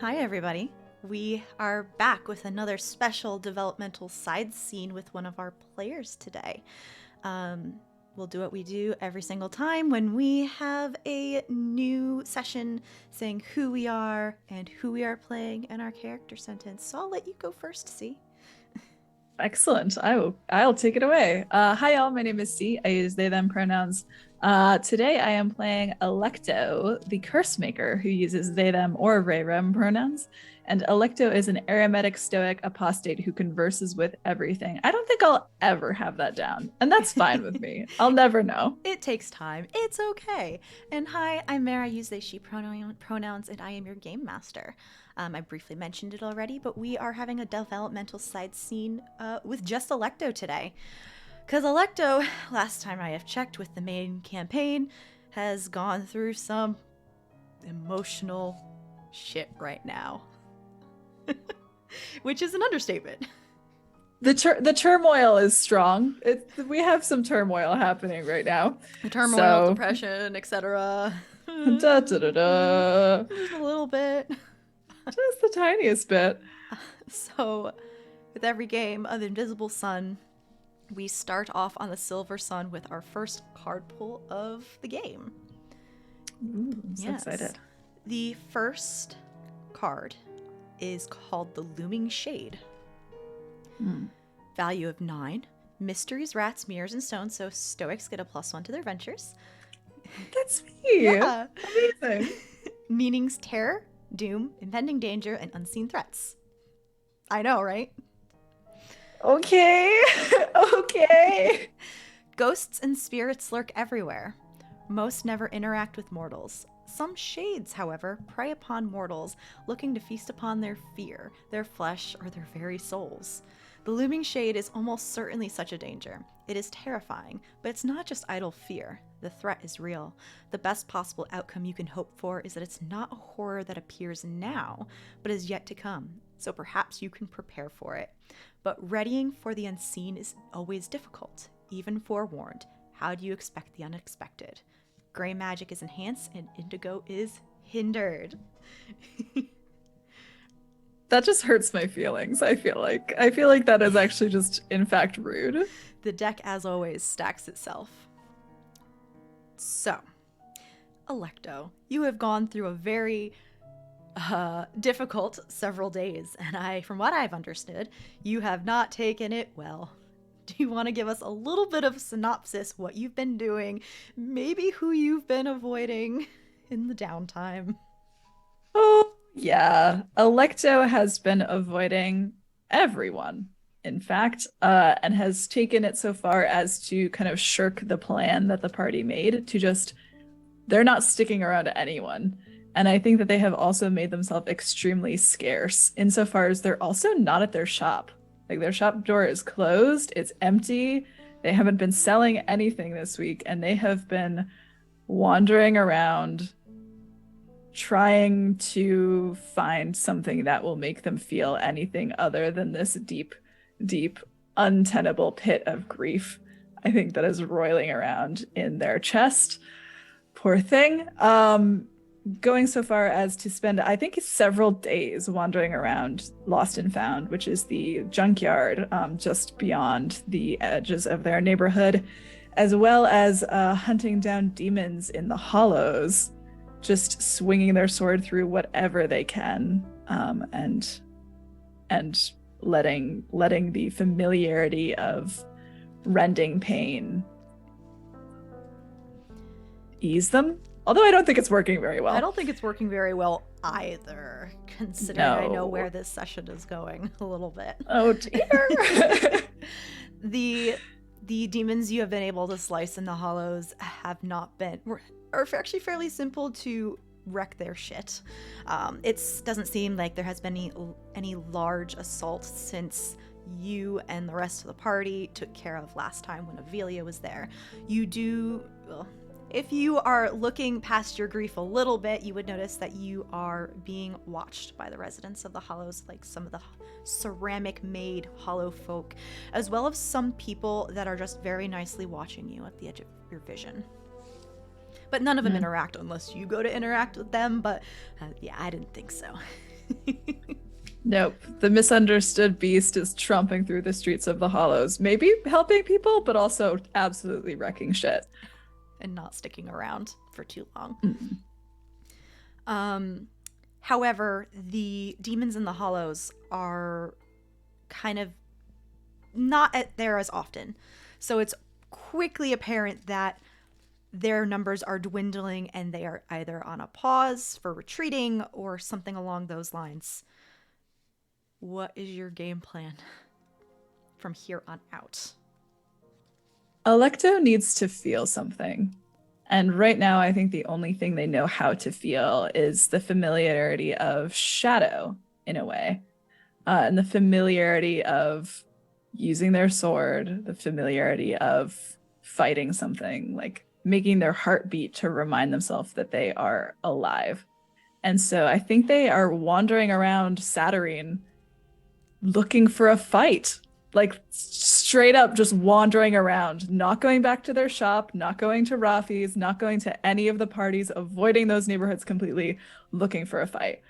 Hi, everybody. We are back with another special developmental side scene with one of our players today. We'll do what we do every single time when we have a new session saying who we are and who we are playing and our character sentence. So I'll let you go first, C. Excellent. I'll take it away. Hi y'all, my name is C. I use they them pronouns. Today I am playing Alecto, the curse maker who uses they them or they rem pronouns. And Alecto is an eremitic stoic apostate who converses with everything. I don't think I'll ever have that down, and that's fine with me. I'll never know. It takes time. It's okay. And hi, I'm Mara. I use they, she pronouns, and I am your game master. I briefly mentioned it already, but we are having a developmental side scene with just Alecto today. Because Alecto, last time I have checked with the main campaign, has gone through some emotional shit right now. Which is an understatement. The turmoil is strong. We have some turmoil happening right now. The turmoil, depression, etc. Da, da, da, da. Just a little bit. Just the tiniest bit. So, with every game of Invisible Sun, we start off on the Silver Sun with our first card pull of the game. Ooh, I'm so excited. The first card is called the Looming Shade. Value of 9. Mysteries, rats, mirrors, and stones, so Stoics get a +1 to their ventures. That's me. Yeah. Amazing. Meanings terror, doom, impending danger, and unseen threats. I know, right? Okay. Okay. Ghosts and spirits lurk everywhere. Most never interact with mortals. Some shades, however, prey upon mortals, looking to feast upon their fear, their flesh, or their very souls. The looming shade is almost certainly such a danger. It is terrifying, but it's not just idle fear. The threat is real. The best possible outcome you can hope for is that it's not a horror that appears now, but is yet to come, so perhaps you can prepare for it. But readying for the unseen is always difficult. Even forewarned, how do you expect the unexpected? Gray magic is enhanced and indigo is hindered. That just hurts my feelings. I feel like that is actually just in fact rude. The deck, as always, stacks itself. So, Alecto, you have gone through a very difficult several days, and from what I've understood, you have not taken it well. Do you want to give us a little bit of a synopsis, what you've been doing, maybe who you've been avoiding in the downtime? Oh, yeah. Alecto has been avoiding everyone, in fact, and has taken it so far as to kind of shirk the plan that the party made to just, they're not sticking around to anyone. And I think that they have also made themselves extremely scarce insofar as they're also not at their shop. Like their shop door is closed, it's empty. They haven't been selling anything this week, and they have been wandering around trying to find something that will make them feel anything other than this deep, deep, untenable pit of grief, I think, that is roiling around in their chest. Poor thing. Going so far as to spend, I think, several days wandering around Lost and Found, which is the junkyard just beyond the edges of their neighborhood, as well as hunting down demons in the hollows, just swinging their sword through whatever they can, and letting the familiarity of rending pain ease them. Although I don't think it's working very well. I don't think it's working very well either, considering I know where this session is going a little bit. Oh dear. The demons you have been able to slice in the hollows have not been, are actually fairly simple to wreck their shit. It doesn't seem like there has been any large assault since you and the rest of the party took care of last time when Avelia was there. You do... Well, if you are looking past your grief a little bit, you would notice that you are being watched by the residents of the Hollows, like some of the ceramic-made Hollow folk, as well as some people that are just very nicely watching you at the edge of your vision. But none of them interact unless you go to interact with them, but yeah, I didn't think so. Nope. The misunderstood beast is tromping through the streets of the Hollows, maybe helping people, but also absolutely wrecking shit. And not sticking around for too long. Mm. Um, However, the demons in the hollows are kind of not there as often. So it's quickly apparent that their numbers are dwindling and they are either on a pause for retreating or something along those lines. What is your game plan from here on out? Alecto needs to feel something. And right now, I think the only thing they know how to feel is the familiarity of shadow, in a way, and the familiarity of using their sword, the familiarity of fighting something, like making their heart beat to remind themselves that they are alive. And so I think they are wandering around Satyrine looking for a fight, like straight up just wandering around, not going back to their shop, not going to Rafi's, not going to any of the parties, avoiding those neighborhoods completely, looking for a fight.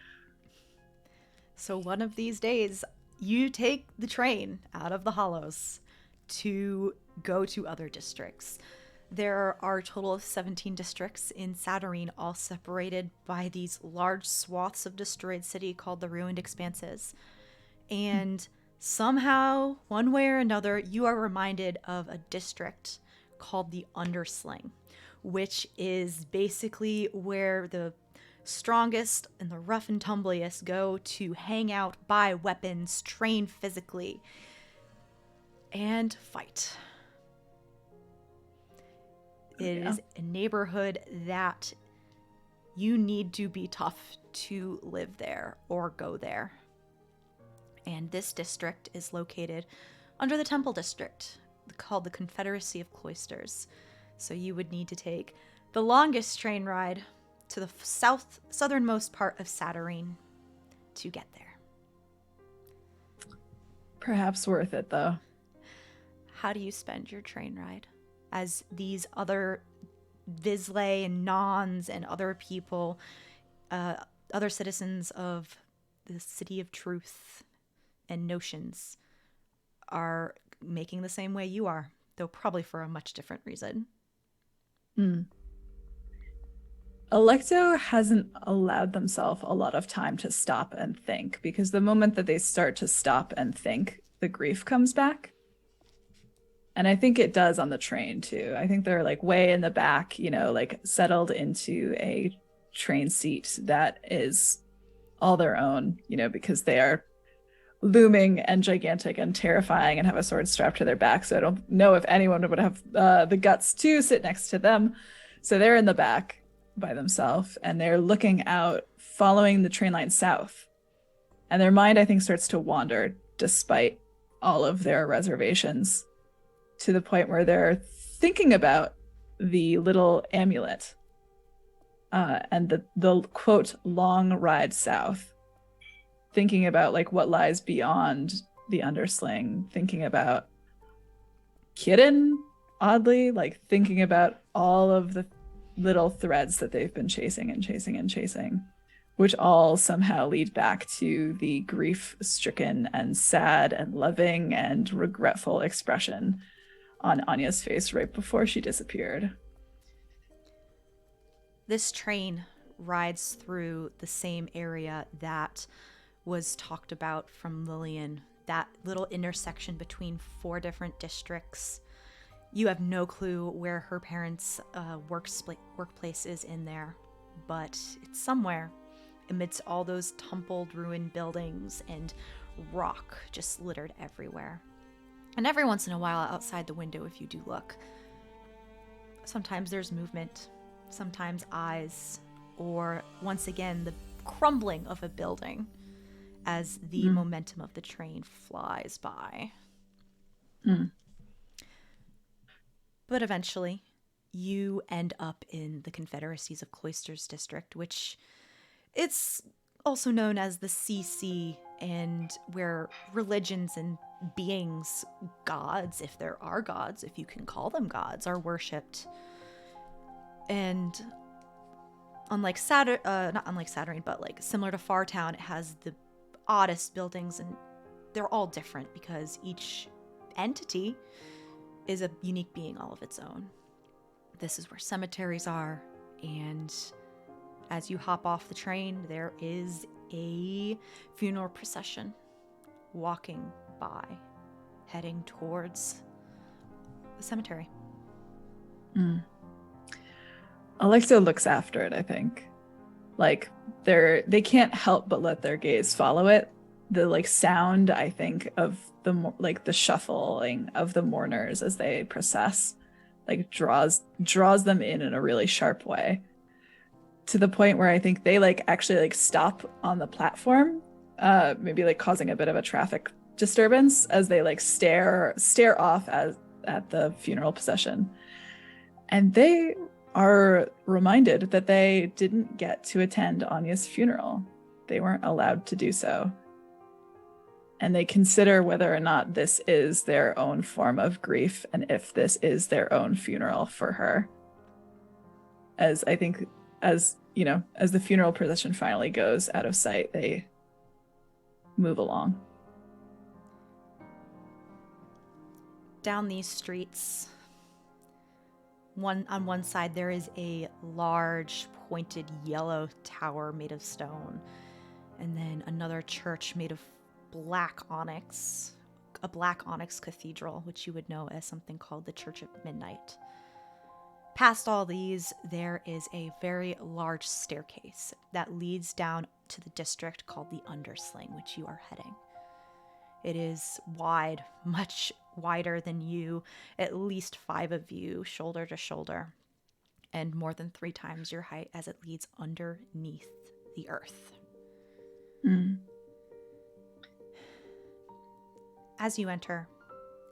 So one of these days, you take the train out of the hollows to go to other districts. There are a total of 17 districts in Satyrine, all separated by these large swaths of destroyed city called the Ruined Expanses. And somehow, one way or another, you are reminded of a district called the Undersling, which is basically where the strongest and the rough and tumbliest go to hang out, buy weapons, train physically, and fight. It Yeah. is a neighborhood that you need to be tough to live there or go there. And this district is located under the Temple District, called the Confederacy of Cloisters. So you would need to take the longest train ride to the southernmost part of Satyrine to get there. Perhaps worth it, though. How do you spend your train ride? As these other Visley and Nons and other people, other citizens of the City of Truth and Notions are making the same way you are, though probably for a much different reason. Hmm. Alecto hasn't allowed themselves a lot of time to stop and think because the moment that they start to stop and think, the grief comes back. And I think it does on the train too. I think they're like way in the back, like settled into a train seat that is all their own, because they are looming and gigantic and terrifying and have a sword strapped to their back. So I don't know if anyone would have the guts to sit next to them. So they're in the back by themselves and they're looking out, following the train line south. And their mind, I think, starts to wander despite all of their reservations to the point where they're thinking about the little amulet and the quote long ride south, thinking about like what lies beyond the undersling, thinking about Kitten, oddly, like thinking about all of the little threads that they've been chasing and chasing and chasing, which all somehow lead back to the grief-stricken and sad and loving and regretful expression on Anya's face right before she disappeared. This train rides through the same area that was talked about from Lillian, that little intersection between 4 different districts. You have no clue where her parents' workplace is in there, but it's somewhere amidst all those tumbled, ruined buildings and rock just littered everywhere. And every once in a while, outside the window, if you do look, sometimes there's movement, sometimes eyes, or once again, the crumbling of a building as the momentum of the train flies by. But eventually, you end up in the Confederacies of Cloisters district, which it's also known as the CC, and where religions and beings, gods, if there are gods, if you can call them gods, are worshipped. And Unlike not unlike Saturn, but like similar to Fartown, it has the oddest buildings, and they're all different because each entity is a unique being all of its own. This is where cemeteries are, and as you hop off the train, there is a funeral procession walking by, heading towards the cemetery. Alecto looks after it, I think. Like they can't help but let their gaze follow it. The like sound, I think, of the shuffling of the mourners as they process, like draws them in a really sharp way. To the point where I think they like actually like stop on the platform, maybe like causing a bit of a traffic disturbance as they like stare off at the funeral procession. And they are reminded that they didn't get to attend Anya's funeral. They weren't allowed to do so. And they consider whether or not this is their own form of grief and if this is their own funeral for her. As I think, as you know, as the funeral procession finally goes out of sight, they move along. Down these streets, on one side there is a large pointed yellow tower made of stone, and then another church made of black onyx, a black onyx cathedral, which you would know as something called the Church of Midnight. Past all these, there is a very large staircase that leads down to the district called the Undersling, which you are heading. It is wide, much wider than you, at least 5 of you, shoulder to shoulder, and more than 3 times your height as it leads underneath the earth. As you enter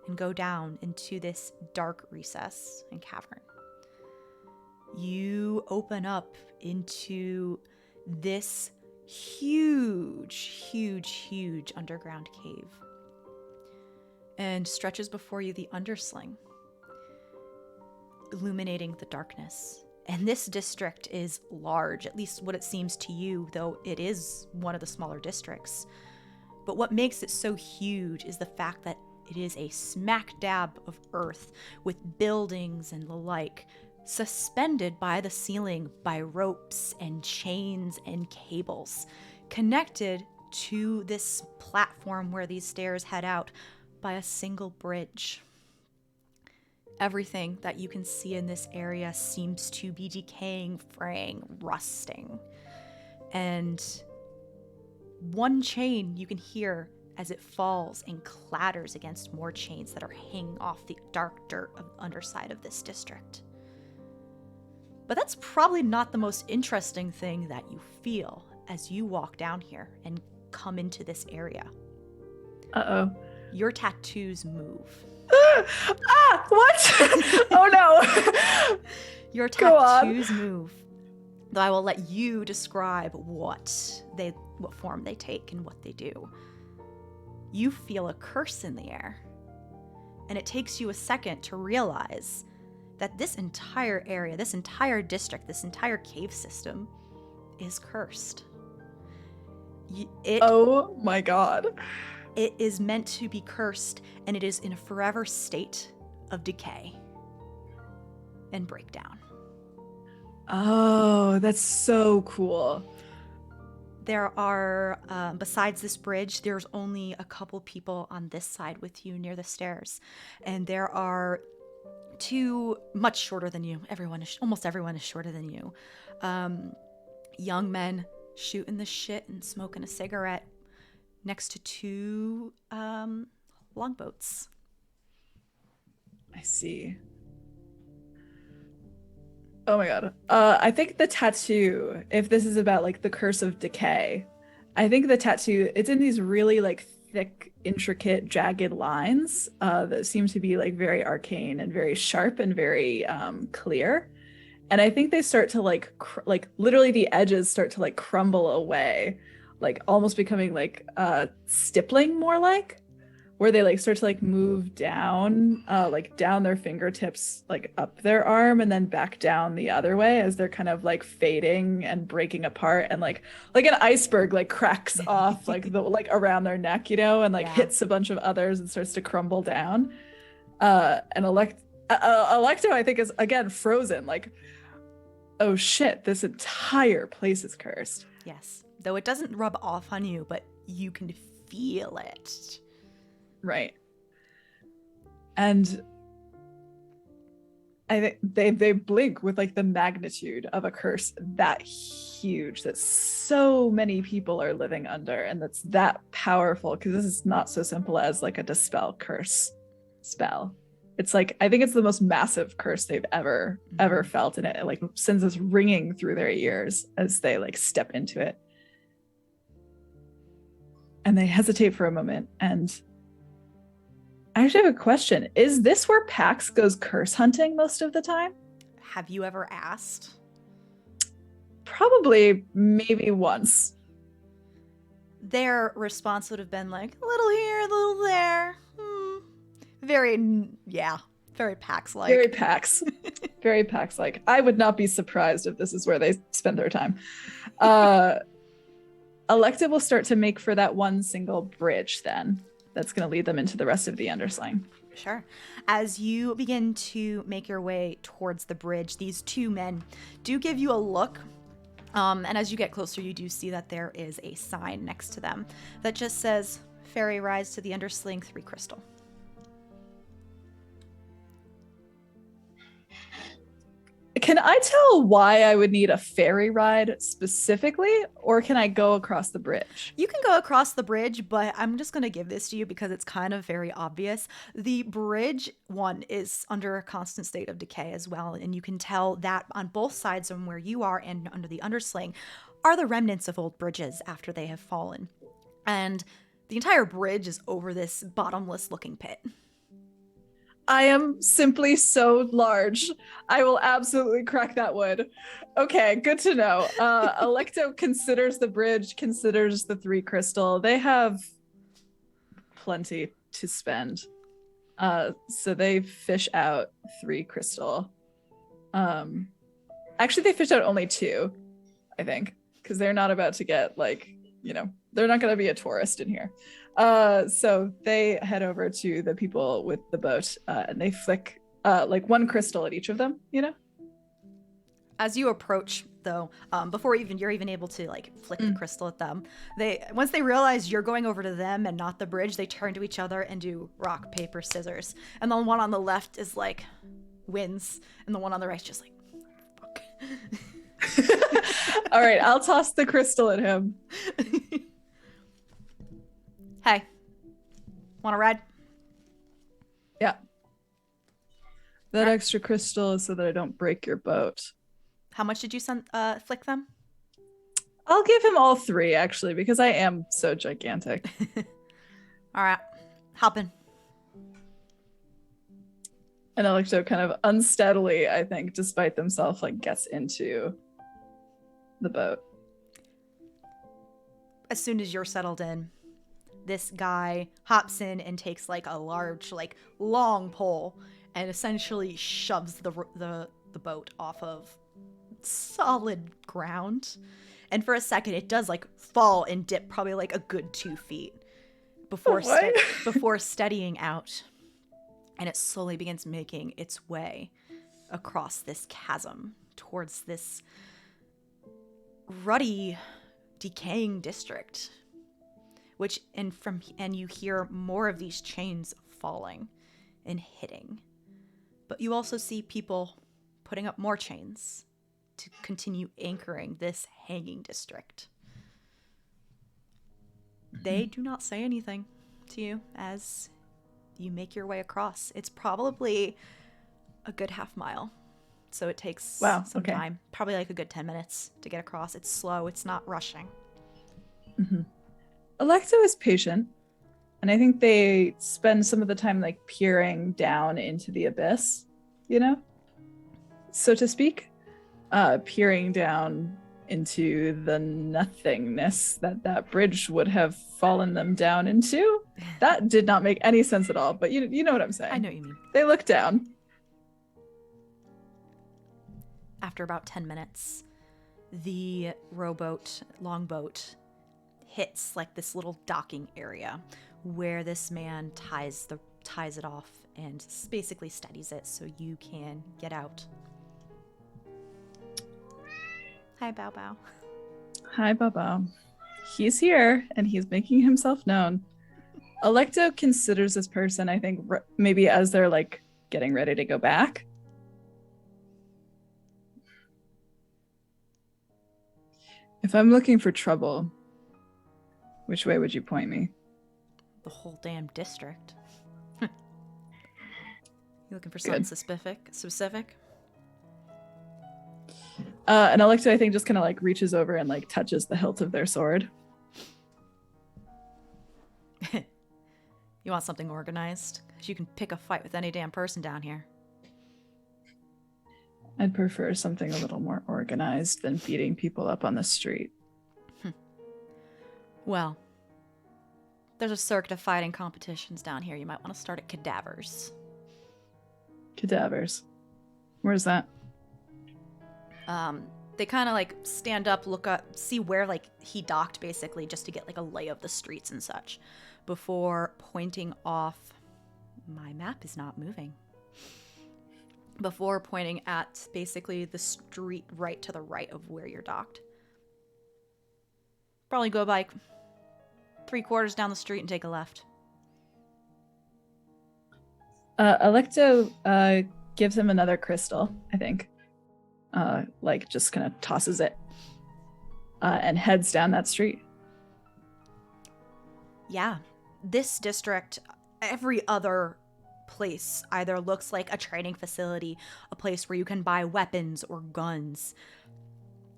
and go down into this dark recess and cavern, you open up into this huge underground cave, and stretches before you the Undersling, illuminating the darkness. And this district is large, at least what it seems to you, though it is one of the smaller districts. But what makes it so huge is the fact that it is a smack dab of earth with buildings and the like, suspended by the ceiling by ropes and chains and cables, connected to this platform where these stairs head out by a single bridge. Everything that you can see in this area seems to be decaying, fraying, rusting. And one chain you can hear as it falls and clatters against more chains that are hanging off the dark dirt of the underside of this district. But that's probably not the most interesting thing that you feel as you walk down here and come into this area. Uh-oh. Your tattoos move. What? Oh no. Your tattoos move. Though I will let you describe what form they take and what they do. You feel a curse in the air. And it takes you a second to realize that this entire area, this entire district, this entire cave system is cursed. Oh my god. It is meant to be cursed, and it is in a forever state of decay and breakdown. Oh, that's so cool. There are, besides this bridge, there's only a couple people on this side with you near the stairs. And there are 2 much shorter than you. Almost everyone is shorter than you. Young men shooting the shit and smoking a cigarette next to 2 longboats. I see. Oh my god. I think the tattoo, if this is about like the curse of decay, I think the tattoo, it's in these really like thick, intricate, jagged lines that seem to be like very arcane and very sharp and very clear. And I think they start to like literally the edges start to like crumble away, like almost becoming like stippling more like. where they like start to like move down, like down their fingertips, like up their arm and then back down the other way as they're kind of like fading and breaking apart, and like an iceberg like cracks off like the like around their neck, you know, and like Yeah. hits a bunch of others and starts to crumble down. And Alecto, I think, is again frozen, like, oh shit, this entire place is cursed. Yes. Though it doesn't rub off on you, but you can feel it. Right. And I think they blink with like the magnitude of a curse that huge that so many people are living under, and that's that powerful, because this is not so simple as like a dispel curse spell. It's like, I think it's the most massive curse they've ever felt, and it like sends us ringing through their ears as they like step into it. And they hesitate for a moment, and I actually have a question. Is this where Pax goes curse hunting most of the time? Have you ever asked? Probably, maybe once. Their response would have been like, a little here, a little there. Very Pax-like. Very Pax. Very Pax-like. I would not be surprised if this is where they spend their time. Alecto will start to make for that one single bridge then. That's going to lead them into the rest of the undersling. Sure. As you begin to make your way towards the bridge, these two men do give you a look. And as you get closer, you do see that there is a sign next to them that just says, "Ferry rides to the undersling 3 crystal." Can I tell why I would need a ferry ride specifically, or can I go across the bridge? You can go across the bridge, but I'm just going to give this to you because it's kind of very obvious. The bridge, one, is under a constant state of decay as well, and you can tell that on both sides from where you are and under the undersling are the remnants of old bridges after they have fallen. And the entire bridge is over this bottomless looking pit. I am simply so large. I will absolutely crack that wood. Okay, good to know. Alecto considers the bridge, considers the 3 crystal. They have plenty to spend. So they fish out 3 crystal. Actually, they fish out only 2, I think, because they're not about to get like, you know, they're not going to be a tourist in here. So they head over to the people with the boat, and they flick like 1 crystal at each of them, you know? As you approach, though, before you're even able to like flick the crystal at them, once they realize you're going over to them and not the bridge, they turn to each other and do rock, paper, scissors. And the one on the left is like wins, and the one on the right is just like, fuck. All right, I'll toss the crystal at him. Hey, want to ride? Yeah. That extra crystal is so that I don't break your boat. How much did you flick them? I'll give him all 3, actually, because I am so gigantic. All right, hop in. And Alecto kind of unsteadily, I think, despite themselves, like gets into the boat. As soon as you're settled in, this guy hops in and takes like a large, like long pole and essentially shoves the boat off of solid ground. And for a second, it does like fall and dip probably like a good 2 feet before steadying out. And it slowly begins making its way across this chasm towards this ruddy, decaying district. And you hear more of these chains falling and hitting. But you also see people putting up more chains to continue anchoring this hanging district. They do not say anything to you as you make your way across. It's probably a good half mile. So it takes some time. Probably like a good 10 minutes to get across. It's slow. It's not rushing. Mm-hmm. Alecto is patient, and I think they spend some of the time like peering down into the abyss, you know, so to speak, peering down into the nothingness that bridge would have fallen them down into. That did not make any sense at all, but you know what I'm saying. I know what you mean. They look down. After about 10 minutes, the longboat, hits like this little docking area where this man ties it off and basically steadies it so you can get out. Hi, Bao Bao. Hi, Baba. He's here and he's making himself known. Alecto considers this person, I think, maybe as they're like getting ready to go back. If I'm looking for trouble, which way would you point me? The whole damn district. You looking for something specific? And Alecto, I think, just kind of like reaches over and like touches the hilt of their sword. You want something organized? Because you can pick a fight with any damn person down here. I'd prefer something a little more organized than beating people up on the street. Well, there's a circuit of fighting competitions down here. You might want to start at Cadavers. Cadavers. Where's that? They kind of like stand up, look up, see where like he docked basically, just to get like a lay of the streets and such, before pointing off. My map is not moving. Before pointing at basically the street right to the right of where you're docked. Probably go like 3/4 down the street and take a left. Alecto gives him another crystal, I think. Like just kind of tosses it and heads down that street. Yeah, this district, every other place either looks like a training facility, a place where you can buy weapons or guns,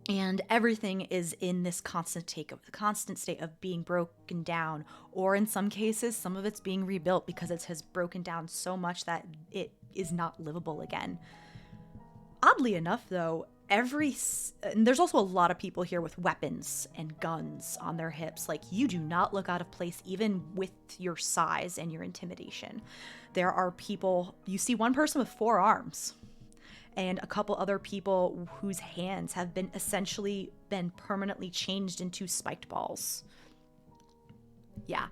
and everything is in this constant state of being broken down, or in some cases, some of it's being rebuilt because it has broken down so much that it is not livable again. Oddly enough, though, and there's also a lot of people here with weapons and guns on their hips. Like, you do not look out of place even with your size and your intimidation. There are people, you see one person with 4 arms and a couple other people whose hands have been permanently changed into spiked balls. Yeah.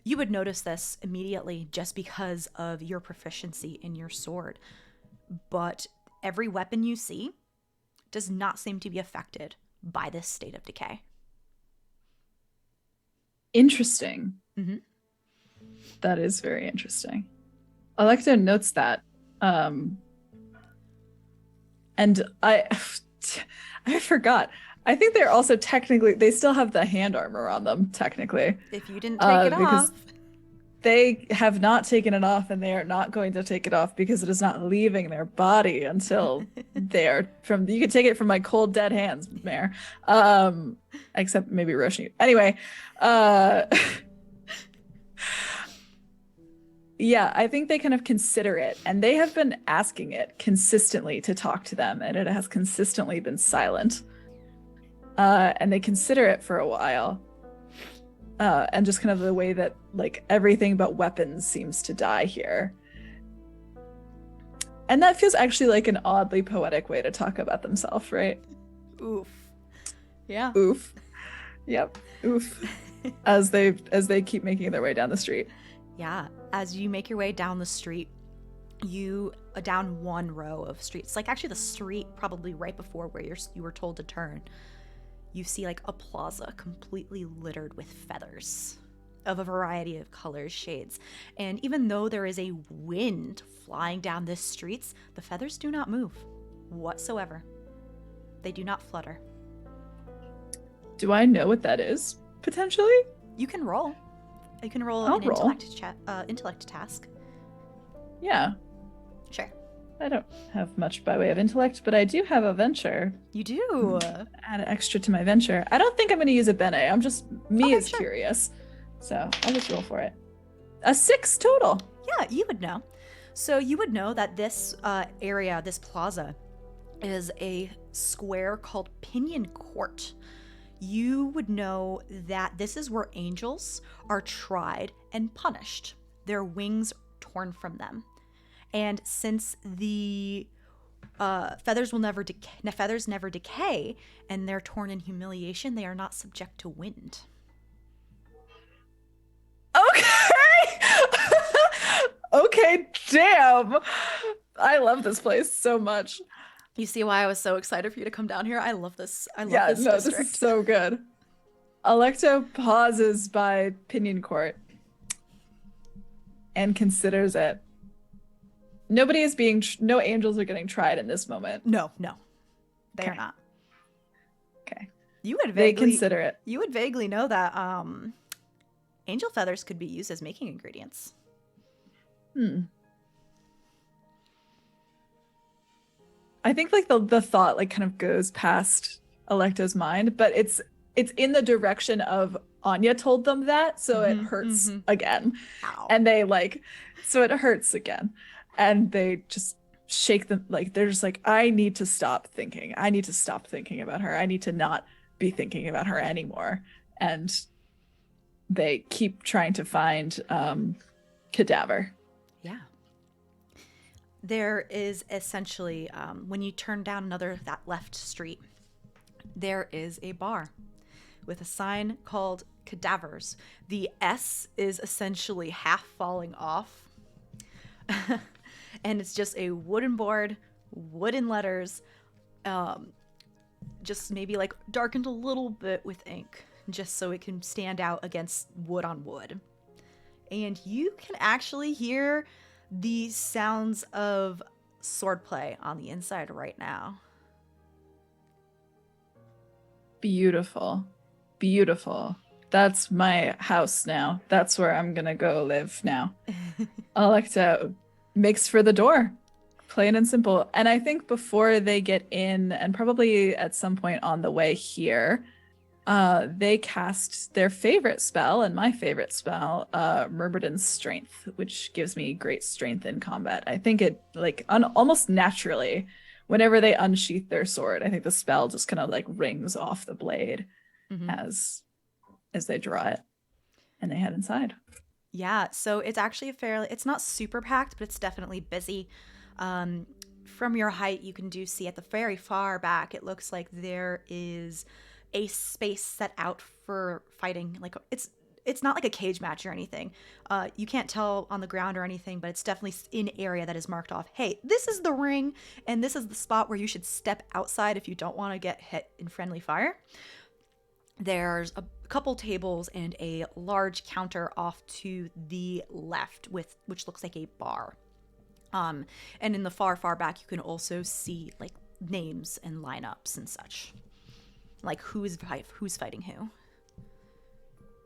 You would notice this immediately just because of your proficiency in your sword. But every weapon you see does not seem to be affected by this state of decay. Interesting. Mm-hmm. That is very interesting. Alecto notes that. And I forgot. I think they're also they still have the hand armor on them, technically. If you didn't take it off. They have not taken it off, and they are not going to take it off because it is not leaving their body until you can take it from my cold dead hands, Mare. Except maybe Roshni. Anyway, yeah, I think they kind of consider it, and they have been asking it consistently to talk to them, and it has consistently been silent. And they consider it for a while. And just kind of the way that like everything but weapons seems to die here. And that feels actually like an oddly poetic way to talk about themselves, right? Oof. Yeah. Oof. Yep. Oof. as they keep making their way down the street. Yeah. As you make your way down the street, you down one row of streets. Like actually the street probably right before where you were told to turn. You see like a plaza completely littered with feathers of a variety of colors, shades. And even though there is a wind flying down the streets, the feathers do not move whatsoever. They do not flutter. Do I know what that is, potentially? You can roll. You can roll I'll an roll. intellect task. Yeah. Sure. I don't have much by way of intellect, but I do have a venture. You do. Add extra to my venture. I don't think I'm going to use a bene. I'm just Okay, sure. Curious. So I'll just roll for it. A 6 total. Yeah, you would know. So you would know that this area, this plaza, is a square called Pinion Court. you would know that this is where angels are tried and punished, their wings torn from them. And since the feathers never decay, and they're torn in humiliation, they are not subject to wind. Okay. Okay, damn. I love this place so much. You see why I was so excited for you to come down here? I love this. I love Yeah, this no, district. this is so good. Alecto pauses by Pinion Court and considers it. No angels are getting tried in this moment. No, they Okay. are not. Okay. They consider it. You would vaguely know that angel feathers could be used as making ingredients. I think like the thought like kind of goes past Alecto's mind, but it's in the direction of Anya told them that, so it hurts again. Ow. And they so it hurts again. And they just shake them, like they're just like, I need to stop thinking. I need to stop thinking about her. I need to not be thinking about her anymore. And they keep trying to find Cadaver. Yeah. There is essentially, when you turn down that left street, there is a bar with a sign called Cadavers. The S is essentially half falling off. And it's just a wooden board, wooden letters, just maybe like darkened a little bit with ink, just so it can stand out against wood on wood. And you can actually hear the sounds of swordplay on the inside right now. Beautiful. Beautiful. That's my house now. That's where I'm gonna go live now. Alecto makes for the door. Plain and simple. And I think before they get in, and probably at some point on the way here, they cast their favorite spell, and my favorite spell, Myrmidon's Strength, which gives me great strength in combat. I think it, like, almost naturally, whenever they unsheath their sword, I think the spell just kind of, like, rings off the blade as they draw it, and they head inside. Yeah, so it's actually it's not super packed, but it's definitely busy. From your height, you can see at the very far back, it looks like there is a space set out for fighting. Like it's not like a cage match or anything. You can't tell on the ground or anything, but it's definitely an area that is marked off. Hey, this is the ring, and this is the spot where you should step outside if you don't want to get hit in friendly fire. There's a couple tables and a large counter off to the left which looks like a bar. And in the far back, you can also see like names and lineups and such, like who's fighting who.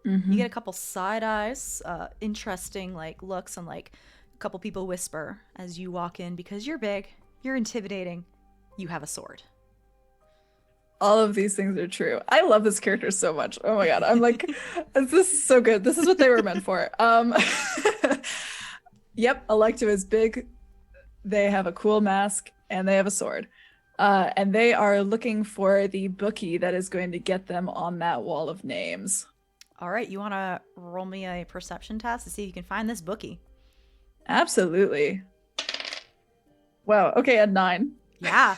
You get a couple side eyes, interesting like looks, and like a couple people whisper as you walk in because you're big, you're intimidating, you have a sword. All of these things are true. I love this character so much. Oh my god, I'm like, this is so good. This is what they were meant for. Yep, Alecto is big. They have a cool mask and they have a sword. And they are looking for the bookie that is going to get them on that wall of names. All right, you want to roll me a perception test to see if you can find this bookie? Absolutely. Wow, okay, a 9. Yeah.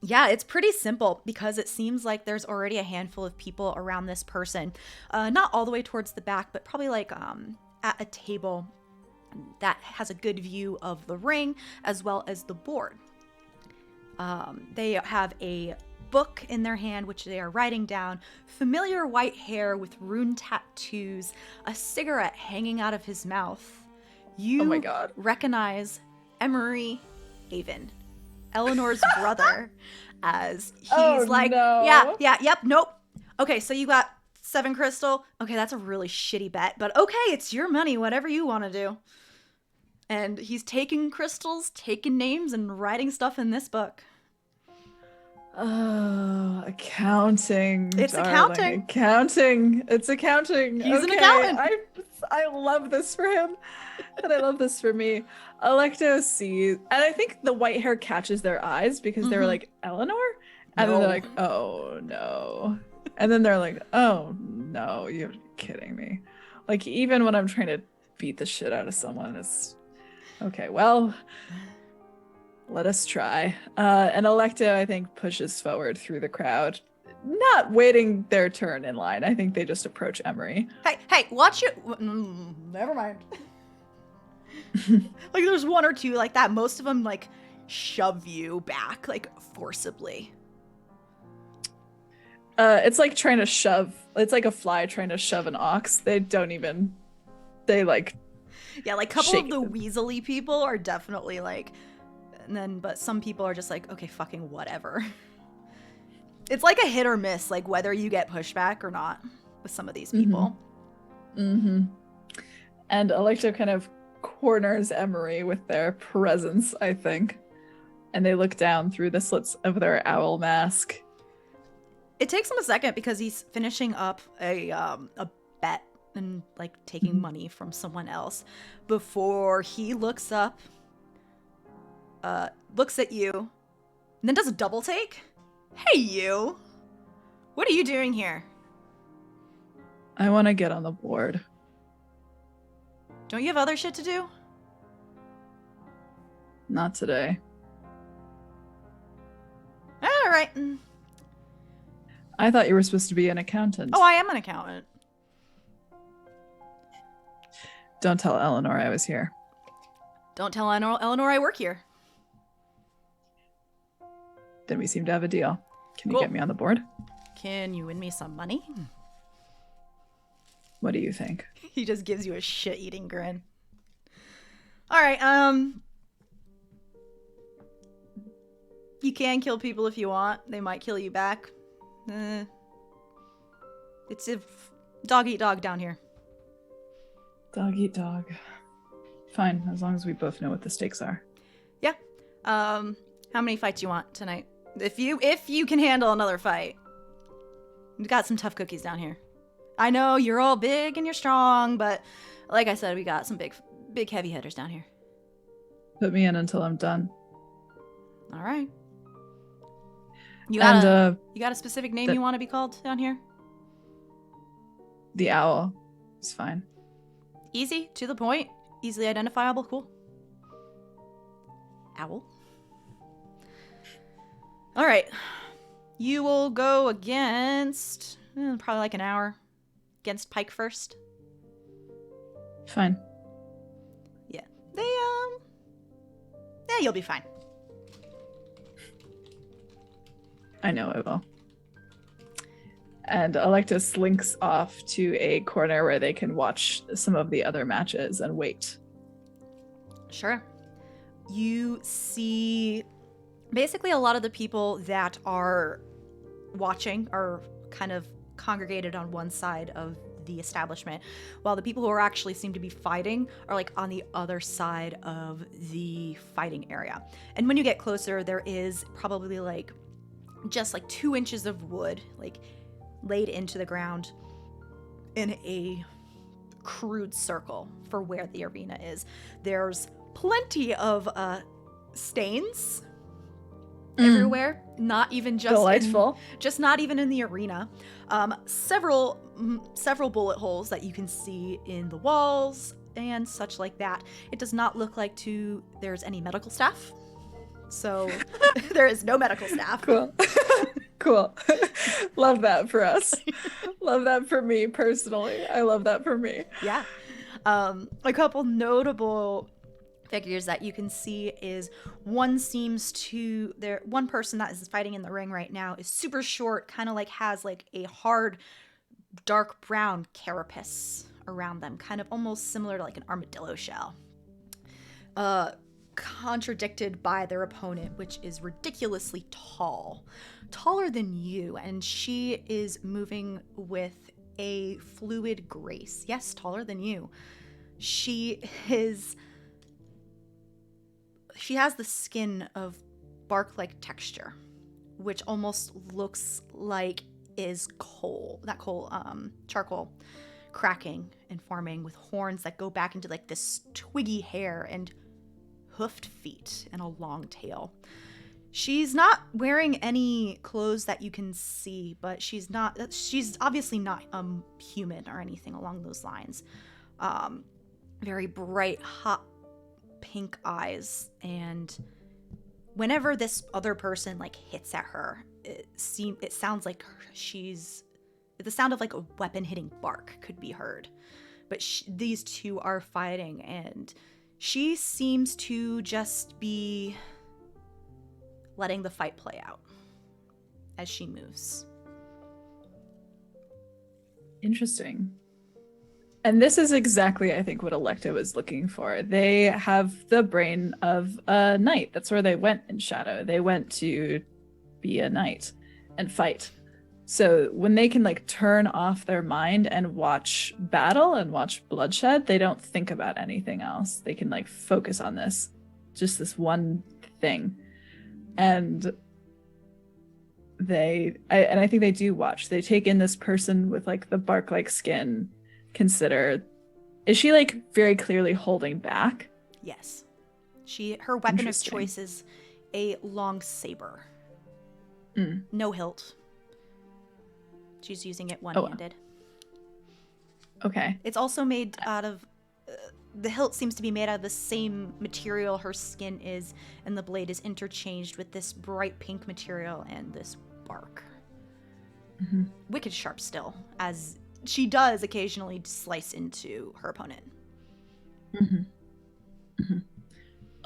Yeah, it's pretty simple because it seems like there's already a handful of people around this person. Not all the way towards the back, but probably like at a table that has a good view of the ring as well as the board. They have a book in their hand, which they are writing down, familiar white hair with rune tattoos, a cigarette hanging out of his mouth. You oh my God. recognize Emery Haven, Eleanor's brother, as he's nope. Okay, so you got 7 crystal. Okay, that's a really shitty bet, but okay, it's your money, whatever you want to do. And he's taking crystals, taking names, and writing stuff in this book. Oh, accounting. It's darling. accounting. Accounting. It's accounting. He's an accountant. I love this for him. And I love this for me. Alecto sees, and I think the white hair catches their eyes because they were like, Eleanor? And then they're No. like, oh no. And then they're like, oh no, you're kidding me. Like, even when I'm trying to beat the shit out of someone, it's okay, well, let us try. And Alecto, I think, pushes forward through the crowd, not waiting their turn in line. I think they just approach Emery. Hey, watch it. Never mind. Like, there's one or two like that. Most of them, like, shove you back, like, forcibly. It's like trying to shove. It's like a fly trying to shove an ox. They don't even. They like. Yeah, like, a couple shake of the them. weaselly people are definitely, like, and then, but some people are just like, okay, fucking whatever. It's like a hit or miss, like, whether you get pushback or not with some of these people. Mm-hmm. And Alecto kind of corners Emery with their presence, I think. And they look down through the slits of their owl mask. It takes him a second because he's finishing up a bet and, like, taking money from someone else before he looks up, looks at you, and then does a double take. Hey, you! What are you doing here? I want to get on the board. Don't you have other shit to do? Not today. All right. I thought you were supposed to be an accountant. Oh, I am an accountant. Don't tell Eleanor I was here. Don't tell Eleanor I work here. Then we seem to have a deal. Can you Cool. get me on the board? Can you win me some money? What do you think? He just gives you a shit-eating grin. All right, you can kill people if you want. They might kill you back. It's a dog eat dog down here. Dog eat dog. Fine, as long as we both know what the stakes are. Yeah. How many fights you want tonight? If you can handle another fight. We've got some tough cookies down here. I know you're all big and you're strong, but like I said, we got some big heavy hitters down here. Put me in until I'm done. All right. You got a specific name you want to be called down here? The owl. It's fine. Easy, to the point, easily identifiable, cool. Owl. All right. You will go against probably like an hour against Pike first. Fine. Yeah. Yeah, you'll be fine. I know I will. And Alecto slinks off to a corner where they can watch some of the other matches and wait. Sure. You see basically a lot of the people that are watching are kind of congregated on one side of the establishment, while the people who are actually seem to be fighting are like on the other side of the fighting area. And when you get closer, there is probably like just like 2 inches of wood like laid into the ground in a crude circle for where the arena is. There's plenty of stains everywhere, not even just delightful. Just not even in the arena. Several bullet holes that you can see in the walls and such like that. It does not look like there's any medical staff. So there is no medical staff. Cool. Cool. Love that for us. Love that for me personally. I love that for me. Yeah. A couple notable figures that you can see is one person that is fighting in the ring right now is super short, kind of like has like a hard dark brown carapace around them, kind of almost similar to like an armadillo shell. Contradicted by their opponent, which is ridiculously taller than you, and she is moving with a fluid grace. Yes, taller than you. She has the skin of bark-like texture, which almost looks like is charcoal cracking and forming with horns that go back into like this twiggy hair and hoofed feet and a long tail. She's not wearing any clothes that you can see, but she's obviously not human or anything along those lines. Very bright, hot pink eyes, and whenever this other person like hits at her, it sounds like the sound of like a weapon hitting bark could be heard. But these two are fighting, and she seems to just be letting the fight play out as she moves. Interesting. And this is exactly, I think, what Alecto was looking for. They have the brain of a knight. That's where they went in Shadow. They went to be a knight and fight. So when they can like turn off their mind and watch battle and watch bloodshed, they don't think about anything else. They can like focus on just this one thing. And I think they do watch. They take in this person with like the bark-like skin. Is she like very clearly holding back? Yes. Her weapon of choice is a long saber. No hilt. She's using it one-handed. Okay. It's also made out of the hilt seems to be made out of the same material her skin is, and the blade is interchanged with this bright pink material and this bark. Mm-hmm. Wicked sharp still, as she does occasionally slice into her opponent. Mm-hmm. Mm-hmm.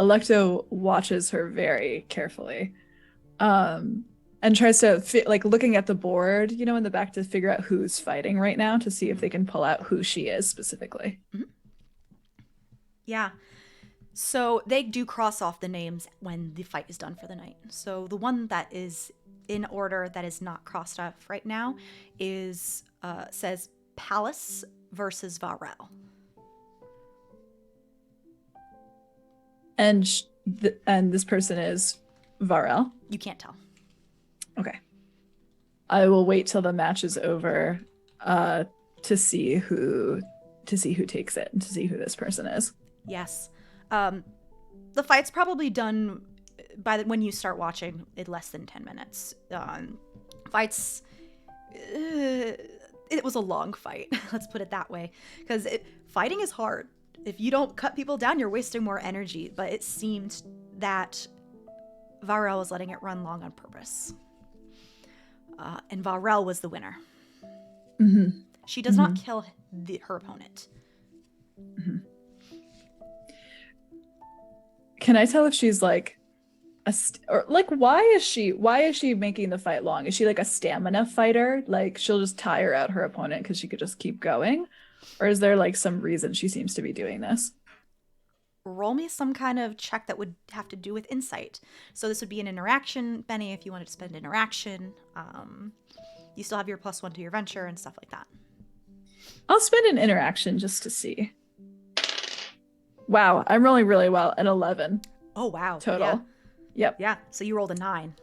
Alecto watches her very carefully, and tries to like looking at the board, in the back to figure out who's fighting right now to see if they can pull out who she is specifically. Mm-hmm. Yeah. So they do cross off the names when the fight is done for the night. So the one that is in order that is not crossed off right now says Palace versus Varel. And this person is Varel? You can't tell. Okay. I will wait till the match is over to see who takes it and to see who this person is. Yes. The fight's probably done when you start watching in less than 10 minutes. Fights... it was a long fight. Let's put it that way. Because fighting is hard. If you don't cut people down, you're wasting more energy. But it seemed that Varel was letting it run long on purpose. And Varel was the winner. Mm-hmm. She does not kill her opponent. Mm-hmm. Can I tell if she's like why is she making the fight long? Is she like a stamina fighter? Like she'll just tire out her opponent because she could just keep going? Or is there like some reason she seems to be doing this? Roll me some kind of check that would have to do with insight. So this would be an interaction, Benny, if you wanted to spend interaction. You still have your +1 to your venture and stuff like that. I'll spend an interaction just to see. Wow, I'm rolling really well at 11. Oh, wow. Total. Yeah. Yep. Yeah, so you rolled a 9.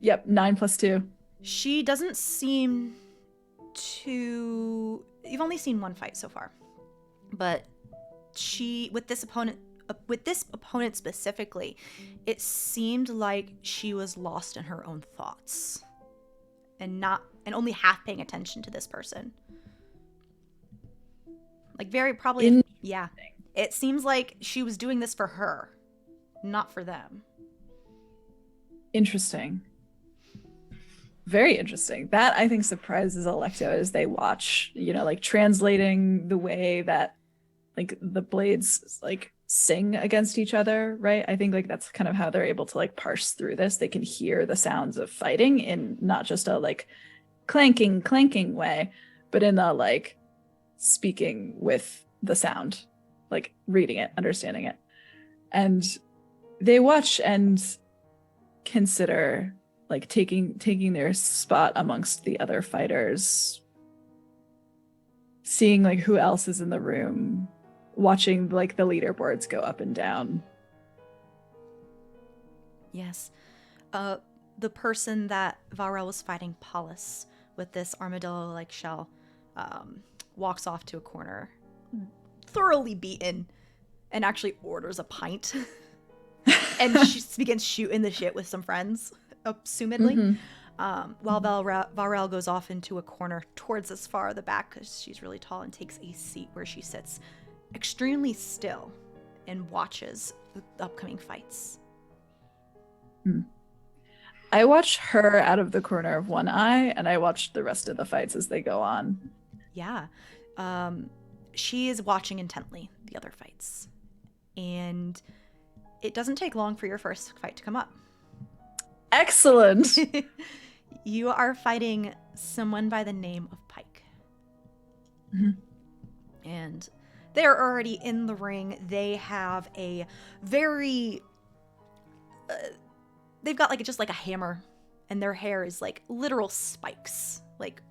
Yep, 9 + 2. She doesn't seem to... You've only seen one fight so far. But with this opponent specifically, it seemed like she was lost in her own thoughts. And only half paying attention to this person. Like very probably... Yeah. It seems like she was doing this for her, not for them. Interesting. Very interesting. That I think surprises Alecto as they watch, like translating the way that like the blades like sing against each other, right? I think like that's kind of how they're able to like parse through this. They can hear the sounds of fighting in not just a like clanking way, but in a like speaking with the sound, like reading it, understanding it. And they watch and consider like taking their spot amongst the other fighters, seeing like who else is in the room, watching like the leaderboards go up and down. Yes. The person that Varel was fighting, Paulus, with this armadillo-like shell, walks off to a corner, thoroughly beaten, and actually orders a pint. and she begins shooting the shit with some friends, assumedly. While Varel goes off into a corner towards as far the back because she's really tall and takes a seat where she sits extremely still and watches the upcoming fights. I watch her out of the corner of one eye, and I watch the rest of the fights as they go on. Yeah. She is watching intently the other fights. And it doesn't take long for your first fight to come up. Excellent. You are fighting someone by the name of Pike. And they're already in the ring. They have a very... they've got like just like a hammer, and their hair is like literal spikes. Like,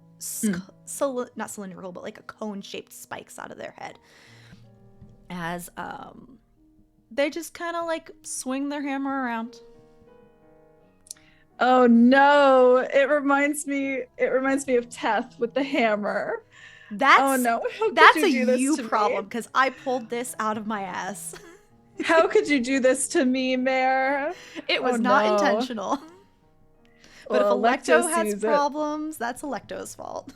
not cylindrical, but like a cone-shaped spikes out of their head. As they just kind of like swing their hammer around. Oh no! It reminds me of Teth with the hammer. Oh no! That's a you problem because I pulled this out of my ass. How could you do this to me, Mare? It was not intentional. But Well, if Alecto Alecto has sees problems, that's Alecto's fault.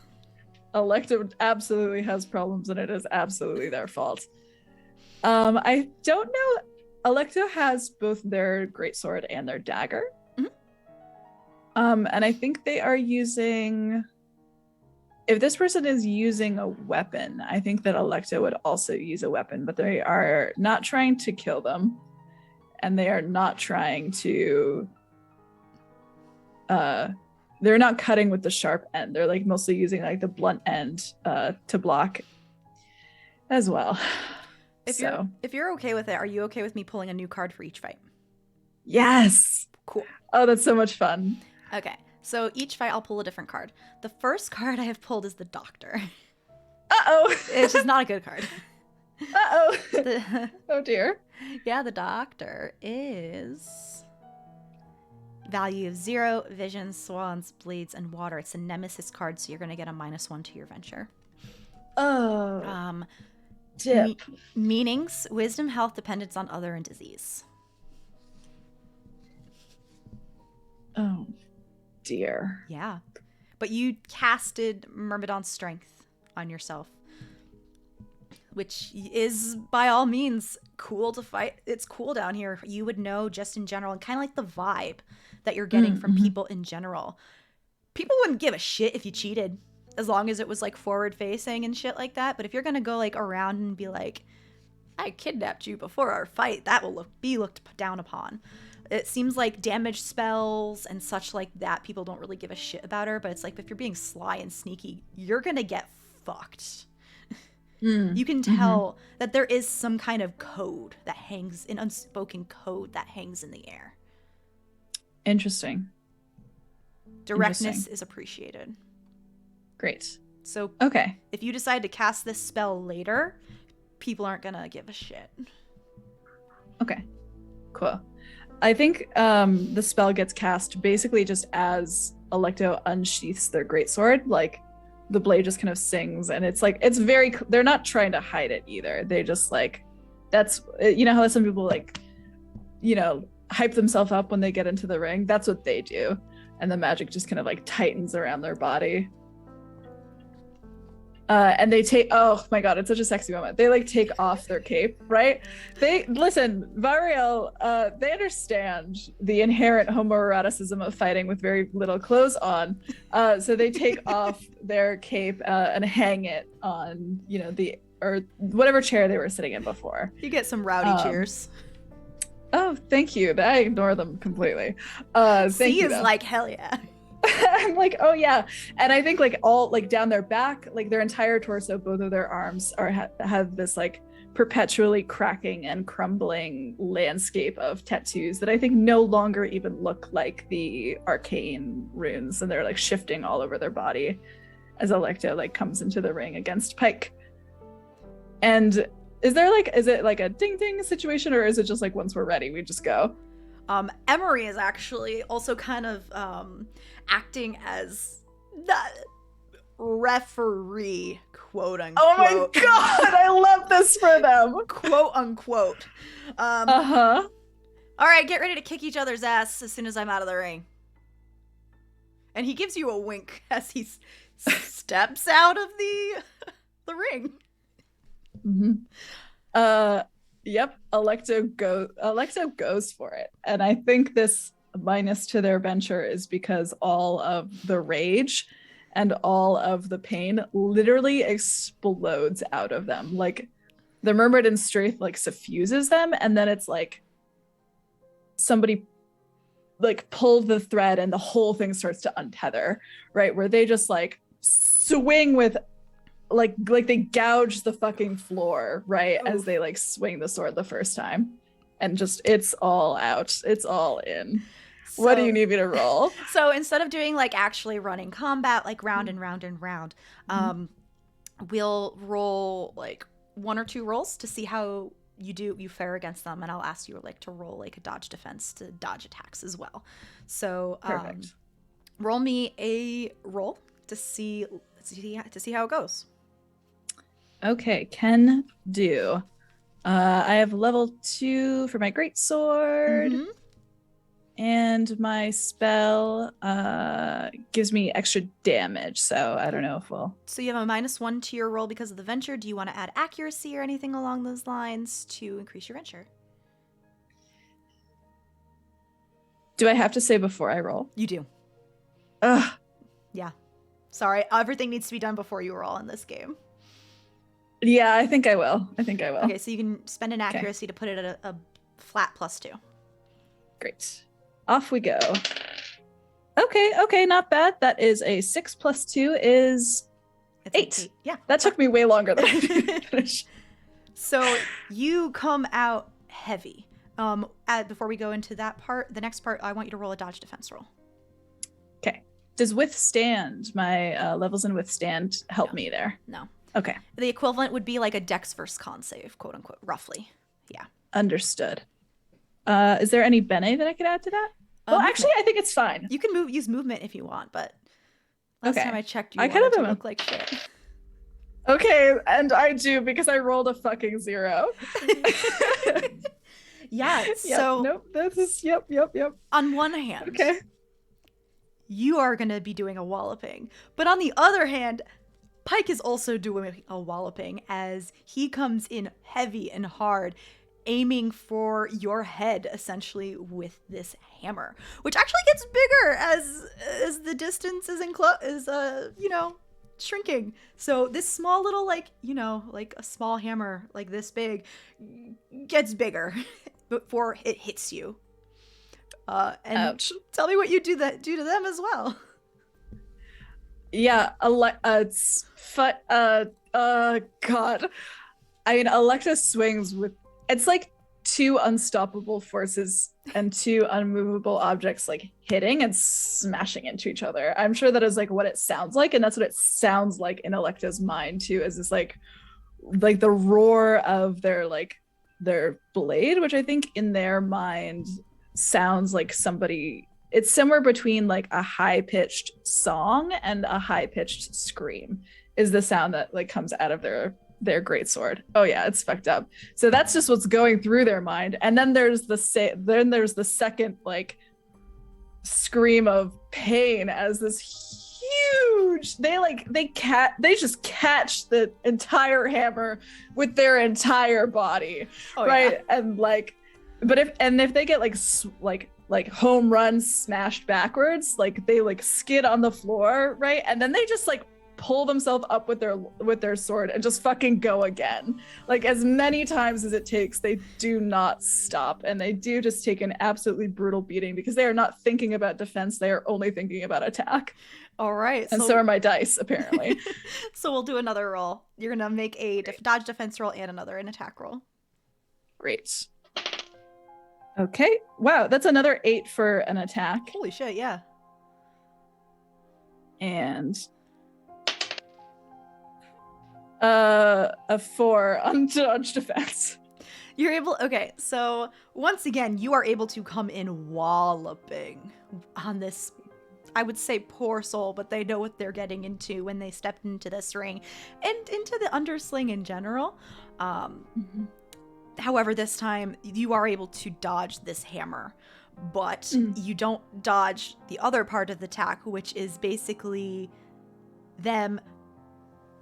Alecto absolutely has problems, and it is absolutely their fault. I don't know. Alecto has both their greatsword and their dagger. And I think they are using... If this person is using a weapon, I think that Alecto would also use a weapon, but they are not trying to kill them. And they are not trying to... they're not cutting with the sharp end. They're like mostly using like the blunt end to block as well. If you're okay with it, are you okay with me pulling a new card for each fight? Yes. Cool. Oh, that's so much fun. Okay, so each fight I'll pull a different card. The first card I have pulled is the Doctor. Uh-oh. It's just not a good card. Uh-oh. Oh dear. Yeah, the Doctor is value of 0, vision, swans, bleeds, and water. It's a nemesis card, so you're going to get a -1 to your venture. Oh. Dip. Meanings: wisdom, health, dependence on other, and disease. Oh. Dear. Yeah. But you casted Myrmidon's Strength on yourself, which is by all means cool to fight. It's cool down here. You would know just in general, and kind of like the vibe that you're getting from people in general. People wouldn't give a shit if you cheated, as long as it was like forward facing and shit like that. But if you're going to go like around and be like, I kidnapped you before our fight, that will be looked down upon. It seems like damage spells and such like that, people don't really give a shit about her, but it's like if you're being sly and sneaky, you're gonna get fucked. You can tell that there is some kind of code that hangs, an unspoken code that hangs in the air. Interesting. Directness is appreciated. Great. So okay, if you decide to cast this spell later, people aren't gonna give a shit. Okay, cool. I think the spell gets cast basically just as Alecto unsheaths their greatsword. Like, the blade just kind of sings, and it's like, it's very... They're not trying to hide it either. They just like... That's... You know how some people like, you know, hype themselves up when they get into the ring? That's what they do. And the magic just kind of like tightens around their body. And they take... Oh my god, it's such a sexy moment. They like take off their cape, right? They... Listen, Variel, they understand the inherent homoeroticism of fighting with very little clothes on. So they take off their cape and hang it on, you know, the... Or whatever chair they were sitting in before. You get some rowdy cheers. Oh, thank you. I ignore them completely. C is like, hell yeah. I'm like, oh yeah. And I think like all like down their back, like their entire torso, both of their arms are have this like perpetually cracking and crumbling landscape of tattoos that I think no longer even look like the arcane runes, and they're like shifting all over their body as Alecto like comes into the ring against Pike. And is it like a ding ding situation, or is it just like once we're ready we just go? Emery is actually also kind of acting as the referee, quote unquote. Oh my god, I love this for them. Quote unquote. All right, get ready to kick each other's ass as soon as I'm out of the ring. And he gives you a wink as he steps out of the ring. Mm-hmm. Yep. Alecto goes for it, and I think this minus to their venture is because all of the rage and all of the pain literally explodes out of them. Like the Myrmidon strength like suffuses them, and then it's like somebody like pulled the thread and the whole thing starts to untether, right? Where they just like swing with like they gouge the fucking floor, right? Oof. As they like swing the sword the first time. And just it's all out. It's all in. So, what do you need me to roll? So instead of doing like actually running combat, like round and round and round, we'll roll like 1 or 2 rolls to see how you fare against them, and I'll ask you like to roll like a dodge defense to dodge attacks as well. So roll me a roll to see how it goes. Okay, can do. I have level 2 for my greatsword, and my spell gives me extra damage. So I don't know if we'll. So you have a -1 to your roll because of the venture. Do you want to add accuracy or anything along those lines to increase your venture? Do I have to say before I roll? You do. Ugh. Yeah. Sorry, everything needs to be done before you roll in this game. Yeah, I think I will. Okay, so you can spend an accuracy to put it at a flat +2. Great. Off we go. Okay, not bad. That is a 6 + 2 is 8. Yeah. That took me way longer than I did finish. So you come out heavy. Before we go into that part, the next part, I want you to roll a dodge defense roll. Okay. Does withstand, my levels in withstand, help me there? No. Okay. The equivalent would be like a dex versus con save, quote unquote, roughly. Yeah. Understood. Is there any bene that I could add to that? Well, actually, I think it's fine. You can use movement if you want, but last time I checked, you wanted to look like shit. Okay, and I do because I rolled a fucking 0. Yeah. So nope. This is yep. On one hand, okay, you are gonna be doing a walloping, but on the other hand, Pike is also doing a walloping as he comes in heavy and hard, aiming for your head essentially with this hammer, which actually gets bigger as the distance is shrinking. So this small little like a small hammer like this big gets bigger before it hits you. And ouch. Tell me what you do to them as well. Yeah, it's God. I mean, Alecto swings with, it's like 2 unstoppable forces and 2 unmovable objects like hitting and smashing into each other. I'm sure that is like what it sounds like, and that's what it sounds like in Alecto's mind too, is this like the roar of their blade, which I think in their mind sounds like somebody. It's somewhere between like a high-pitched song and a high-pitched scream is the sound that like comes out of their greatsword. Oh yeah, it's fucked up. So that's just what's going through their mind. And then there's the second like scream of pain as this huge they just catch the entire hammer with their entire body. Oh, right? Yeah. And like but if they get like home run smashed backwards, like they like skid on the floor, right? And then they just like pull themselves up with their sword and just fucking go again. Like as many times as it takes, they do not stop. And they do just take an absolutely brutal beating because they are not thinking about defense. They are only thinking about attack. All right. And so are my dice, apparently. So we'll do another roll. You're going to make a dodge defense roll and an attack roll. Great. Okay. Wow, that's another 8 for an attack. Holy shit, yeah. And a 4 on dodge defense. Okay, so once again, you are able to come in walloping on this, I would say poor soul, but they know what they're getting into when they stepped into this ring and into the undersling in general. However, this time you are able to dodge this hammer, but you don't dodge the other part of the attack, which is basically them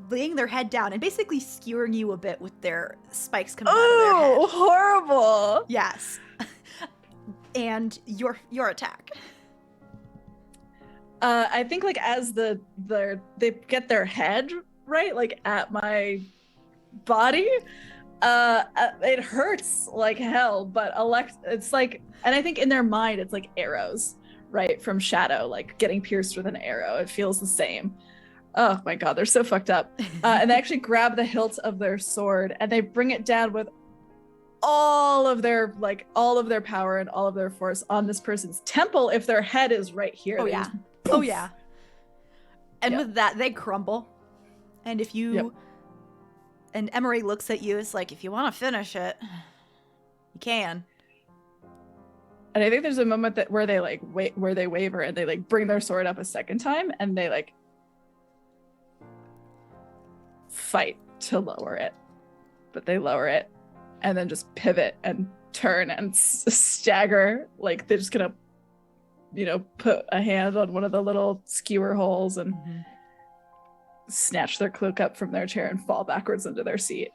laying their head down and basically skewering you a bit with their spikes coming out of their head. Oh, horrible. Yes. And your attack. I think like as they get their head right, like at my body, it hurts like hell. But it's like, and I think in their mind it's like arrows, right, from Shadow, like getting pierced with an arrow. It feels the same. Oh my god, they're so fucked up. And they actually grab the hilt of their sword and they bring it down with all of their power and all of their force on this person's temple. If their head is right here, oh yeah, oh yeah. And with that, they crumble. And if you, and Emery looks at you, it's like, if you want to finish it, you can. And I think there's a moment where they like where they waver and they like bring their sword up a second time and they like fight to lower it, but they lower it and then just pivot and turn and stagger, like they're just gonna, put a hand on one of the little skewer holes and snatch their cloak up from their chair and fall backwards into their seat.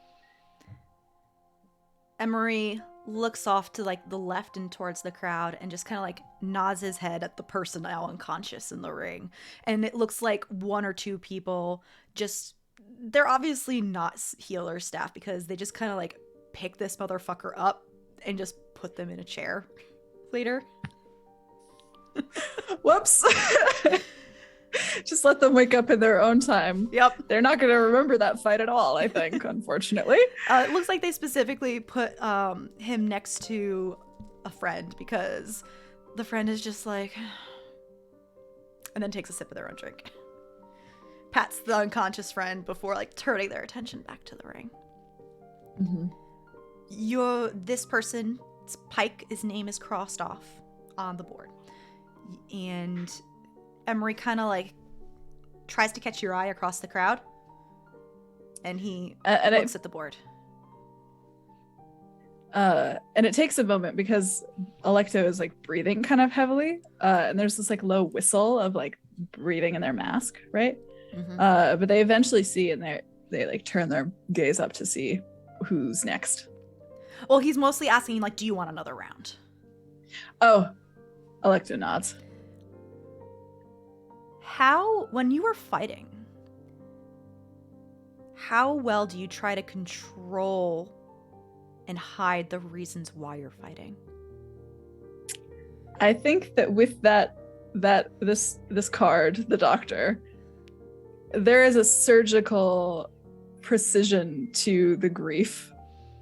Emery looks off to like the left and towards the crowd and just kind of like nods his head at the person now unconscious in the ring. And it looks like one or two people they're obviously not healer staff because they just kind of like pick this motherfucker up and just put them in a chair later. Whoops. Just let them wake up in their own time. Yep. They're not going to remember that fight at all, I think, unfortunately. It looks like they specifically put him next to a friend because the friend is just like, and then takes a sip of their own drink. Pats the unconscious friend before like turning their attention back to the ring. This person's pike, his name is crossed off on the board. And Emery kind of like tries to catch your eye across the crowd. And he looks at the board. And it takes a moment because Alecto is like breathing kind of heavily. And there's this like low whistle of like breathing in their mask, right? But they eventually see and they like turn their gaze up to see who's next. Well, he's mostly asking like, do you want another round? Oh, Alecto nods. When you were fighting, how well do you try to control and hide the reasons why you're fighting? I think that with this card, the doctor, there is a surgical precision to the grief.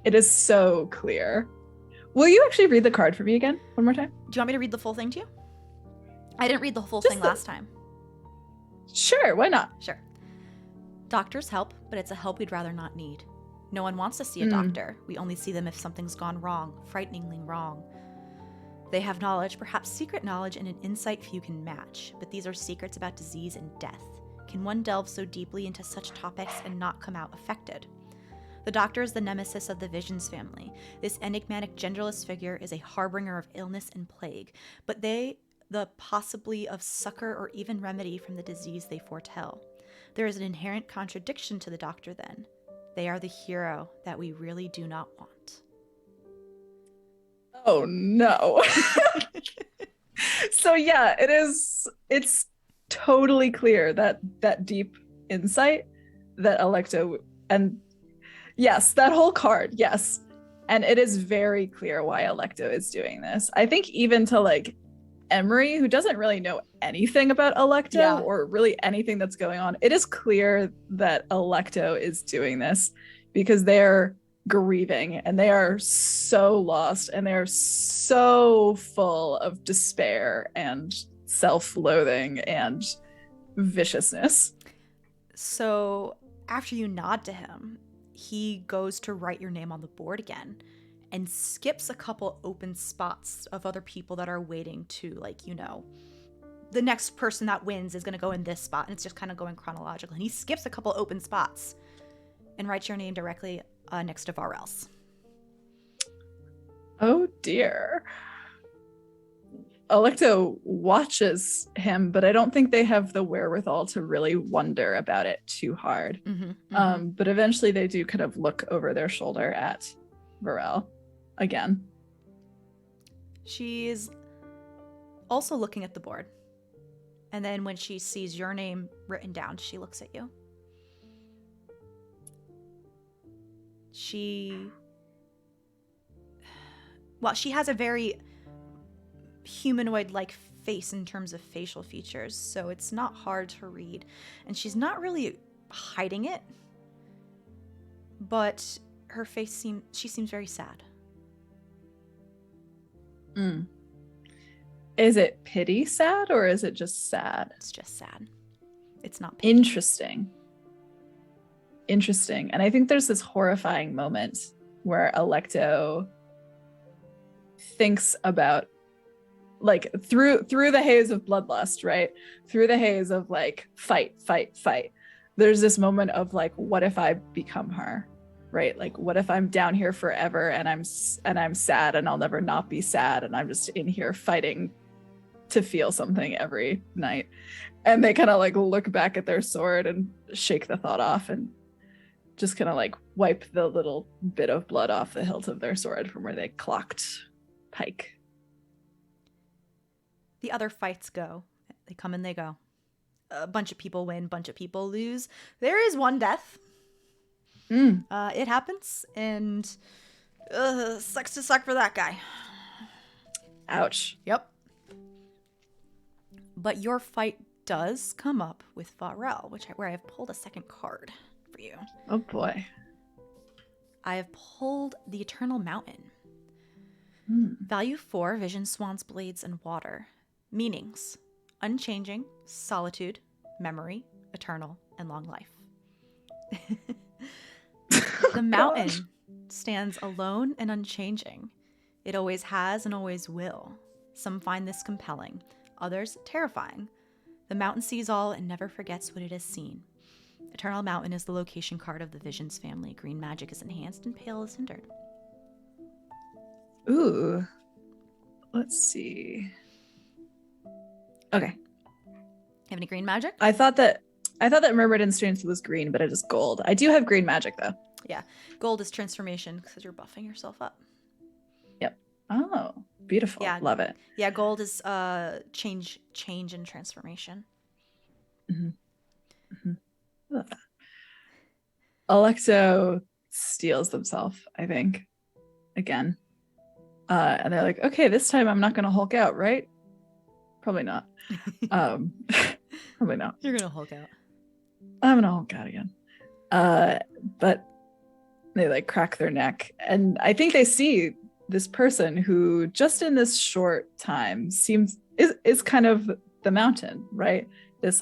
It is so clear. Will you actually read the card for me again one more time? Do you want me to read the full thing to you? I didn't read the full thing last time. Sure, why not? Sure. Doctors help, but it's a help we'd rather not need. No one wants to see a doctor. We only see them if something's gone wrong, frighteningly wrong. They have knowledge, perhaps secret knowledge, and an insight few can match, but these are secrets about disease and death. Can one delve so deeply into such topics and not come out affected? The doctor is the nemesis of the Visions family. This enigmatic, genderless figure is a harbinger of illness and plague, but the possibly of succor or even remedy from the disease they foretell. There is an inherent contradiction to the doctor then. They are the hero that we really do not want. Oh no. So yeah, it's totally clear that deep insight that Alecto, and yes, that whole card, yes. And it is very clear why Alecto is doing this. I think even to like Emery, who doesn't really know anything about Alecto or really anything that's going on, it is clear that Alecto is doing this because they're grieving and they are so lost and they're so full of despair and self-loathing and viciousness. So after you nod to him, he goes to write your name on the board again and skips a couple open spots of other people that are waiting to, like, the next person that wins is going to go in this spot, and it's just kind of going chronological. And he skips a couple open spots and writes your name directly next to Varel's. Oh dear. Alecto watches him, but I don't think they have the wherewithal to really wonder about it too hard. But eventually they do kind of look over their shoulder at Varel again. She's also looking at the board. And then when she sees your name written down, she looks at you. She has a very humanoid-like face in terms of facial features, so it's not hard to read. And she's not really hiding it, but her face seems very sad. Is it pity sad or is it just sad? It's just sad. It's not pity. Interesting. And I think there's this horrifying moment where Alecto thinks about, like, through the haze of bloodlust, right? Through the haze of like fight. There's this moment of like, what if I become her? Right? Like, what if I'm down here forever and I'm sad and I'll never not be sad and I'm just in here fighting to feel something every night. And they kind of like look back at their sword and shake the thought off and just kind of like wipe the little bit of blood off the hilt of their sword from where they clocked Pike. The other fights go. They come and they go. A bunch of people win, bunch of people lose. There is one death. It happens, and sucks to suck for that guy. Ouch. Yep. But your fight does come up with Varel, where I have pulled a second card for you. Oh boy. I have pulled the Eternal Mountain. Value 4, Vision, Swans, Blades, and Water. Meanings: unchanging, solitude, memory, eternal, and long life. The mountain stands alone and unchanging. It always has and always will. Some find this compelling, others terrifying. The mountain sees all and never forgets what it has seen. Eternal Mountain is the location card of the Visions family. Green magic is enhanced and pale is hindered. Ooh. Let's see. Okay. Have any green magic? I thought that Murmured Strength was green, but it is gold. I do have green magic though. Yeah. Gold is transformation because you're buffing yourself up. Yep. Oh, beautiful. Yeah. Love it. Yeah, gold is change and transformation. Love that. Alecto steals themselves, I think. Again. And they're like, okay, this time I'm not gonna Hulk out, right? Probably not. Probably not. You're gonna Hulk out. I'm gonna Hulk out again. But they like crack their neck, and I think they see this person who just in this short time is kind of the mountain, right? This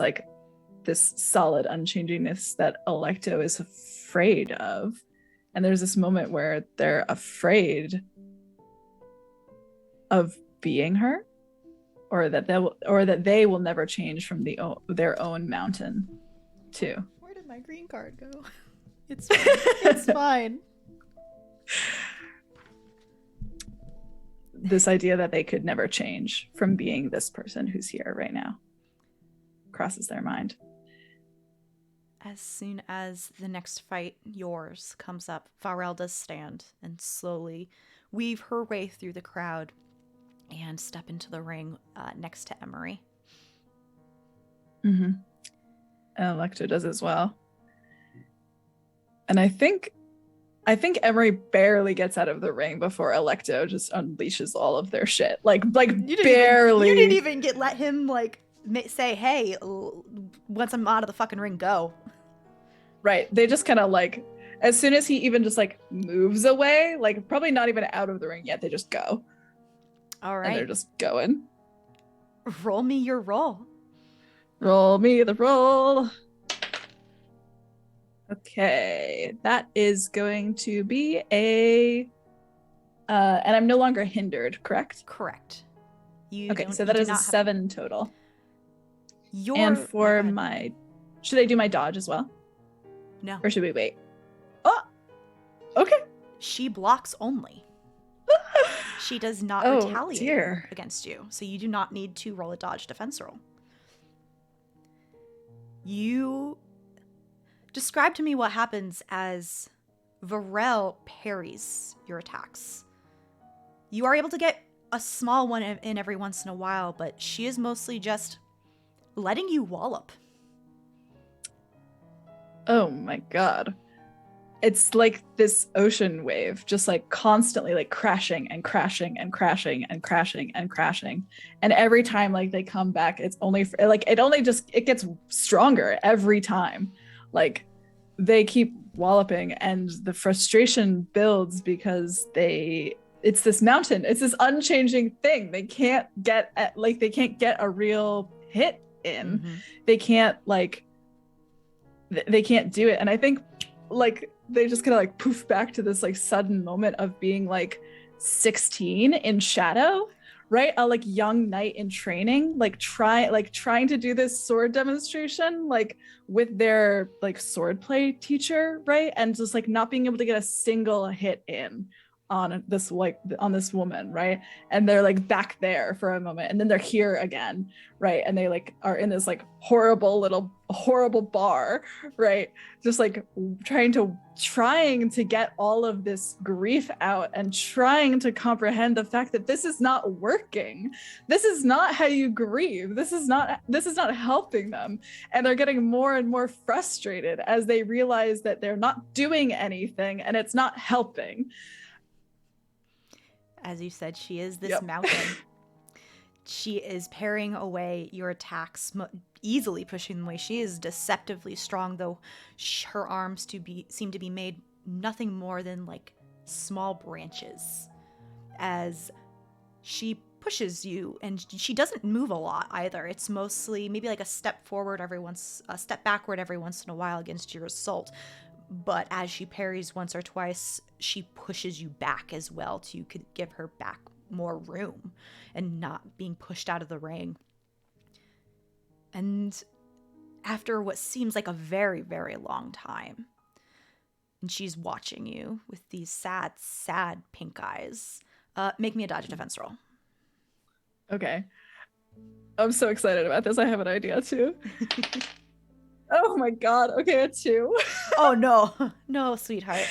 solid unchangingness that Alecto is afraid of. And there's this moment where they're afraid of being her, or that they will never change from their own mountain too. Where did my green card go? It's fine. It's fine. This idea that they could never change from being this person who's here right now crosses their mind. As soon as the next fight, yours, comes up, Varel does stand and slowly weave her way through the crowd and step into the ring next to Emery. And Alecto does as well. And I think Emery barely gets out of the ring before Alecto just unleashes all of their shit. Like barely. You didn't even let him say, hey, once I'm out of the fucking ring, go. Right. They just kind of like, as soon as he even just like moves away, like probably not even out of the ring yet, they just go. All right. And they're just going. Roll me your roll. Roll me the roll. Okay. That is going to be and I'm no longer hindered, correct? Correct. Okay, so that is a 7 total. And for should I do my dodge as well? No. Or should we wait? Oh, okay. She blocks only. She does not Oh retaliate dear. against you, so you do not need to roll a dodge defense roll. You describe to me what happens as Varel parries your attacks. You are able to get a small one in every once in a while, but she is mostly just letting you wallop. Oh my god. It's like this ocean wave, just like constantly like crashing and crashing and crashing and crashing and crashing. And every time like they come back, it's only like it gets stronger every time. Like they keep walloping and the frustration builds because it's this mountain, it's this unchanging thing. They can't get a real hit in. Mm-hmm. They can't they can't do it. And I think like they just kind of like poof back to this like sudden moment of being like 16 in shadow, right? A like young knight in training, trying to do this sword demonstration like with their like swordplay teacher, right? And just like not being able to get a single hit in on this woman, right? And they're like back there for a moment and then they're here again, right? And they like are in this like horrible bar, right? Just like trying to get all of this grief out and trying to comprehend the fact that this is not working. This is not how you grieve. This is not helping them. And they're getting more and more frustrated as they realize that they're not doing anything and it's not helping. As you said, she is this mountain. She is parrying away your attacks, easily pushing them away. She is deceptively strong, though her arms seem to be made nothing more than like small branches. As she pushes you, and she doesn't move a lot either. It's mostly maybe like a step backward every once in a while against your assault. But as she parries once or twice, she pushes you back as well to give her back more room and not being pushed out of the ring. And after what seems like a very, very long time, and she's watching you with these sad, sad pink eyes, make me a dodge defense roll. Okay. I'm so excited about this. I have an idea too. Oh my god. Okay, a 2. Oh no. No, sweetheart.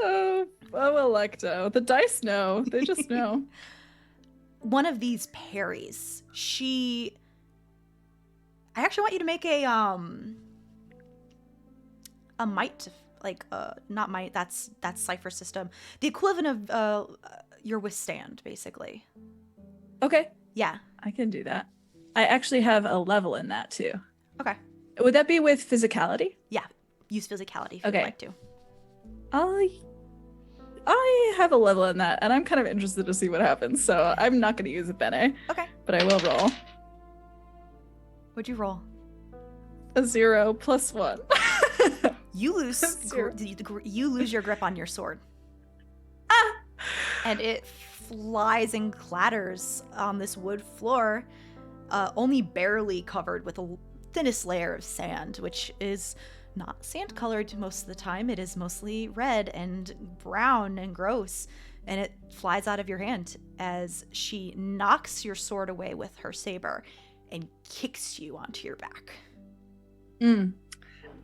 Oh, Alecto. The dice know. They just know. One of these parries, I actually want you to make a might, like not might, that's cipher system. The equivalent of your withstand, basically. Okay. Yeah. I can do that. I actually have a level in that too. Okay. Would that be with physicality? Yeah. Use physicality if okay. you'd like to. I have a level in that, and I'm kind of interested to see what happens, so I'm not going to use a bene. Okay. But I will roll. What'd you roll? A 0 plus 1. You lose your grip on your sword. Ah! And it flies and clatters on this wood floor, only barely covered with the thinnest layer of sand, which is not sand colored most of the time. It is mostly red and brown and gross, and it flies out of your hand as she knocks your sword away with her saber and kicks you onto your back.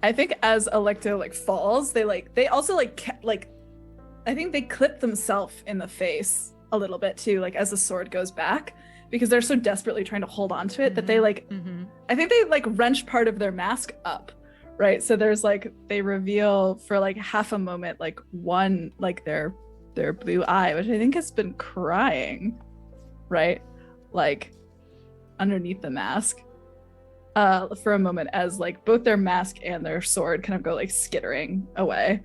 I think as Alecto like falls, they also I think they clip themselves in the face a little bit too, like as the sword goes back, because they're so desperately trying to hold on to it that they I think they like wrench part of their mask up, right? So there's like they reveal for like half a moment like one like their blue eye, which I think has been crying, right? Like underneath the mask. For a moment as like both their mask and their sword kind of go like skittering away.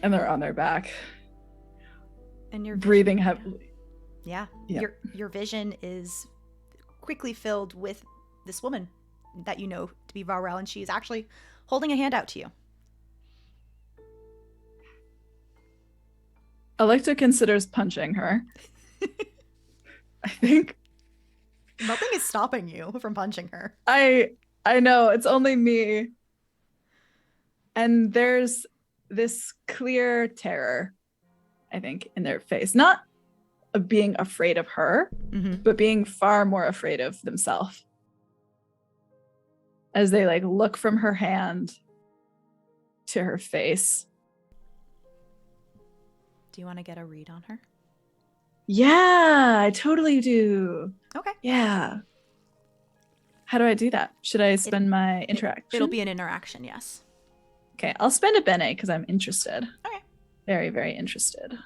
And they're on their back. And you're breathing heavily. Yeah. Your vision is quickly filled with this woman that you know to be Varel, and she is actually holding a hand out to you. Alecto considers punching her. I think nothing is stopping you from punching her. I know, it's only me. And there's this clear terror I think, in their face. Not of being afraid of her, but being far more afraid of themselves. As they like look from her hand to her face. Do you want to get a read on her? Yeah, I totally do. Okay. Yeah. How do I do that? Should I spend my interaction? It'll be an interaction, yes. Okay, I'll spend a bene because I'm interested. Okay. Very, very interested.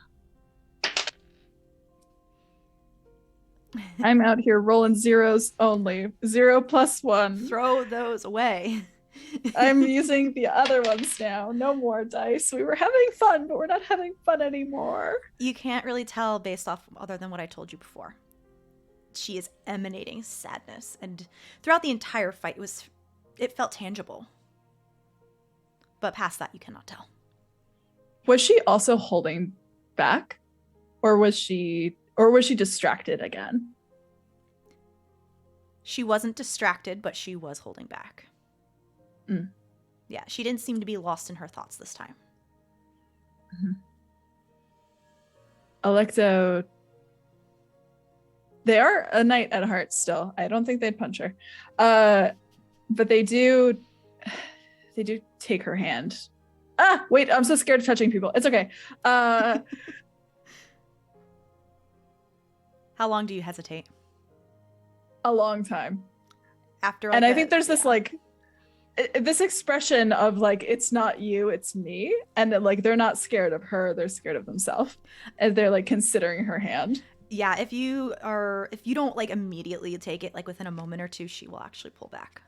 I'm out here rolling zeros only. 0 + 1. Throw those away. I'm using the other ones now. No more dice. We were having fun, but we're not having fun anymore. You can't really tell based off other than what I told you before. She is emanating sadness, and throughout the entire fight, it felt tangible. But past that, you cannot tell. Was she also holding back, or was she distracted again? She wasn't distracted, but she was holding back. Yeah, she didn't seem to be lost in her thoughts this time. Alecto, they are a knight at heart still. I don't think they'd punch her. But they do take her hand. Wait, I'm so scared of touching people. It's okay. How long do you hesitate? A long time. After I think there's this like this expression of like, it's not you, it's me. And that like they're not scared of her, they're scared of themselves. And they're like considering her hand. Yeah, if you don't like immediately take it, like within a moment or two, she will actually pull back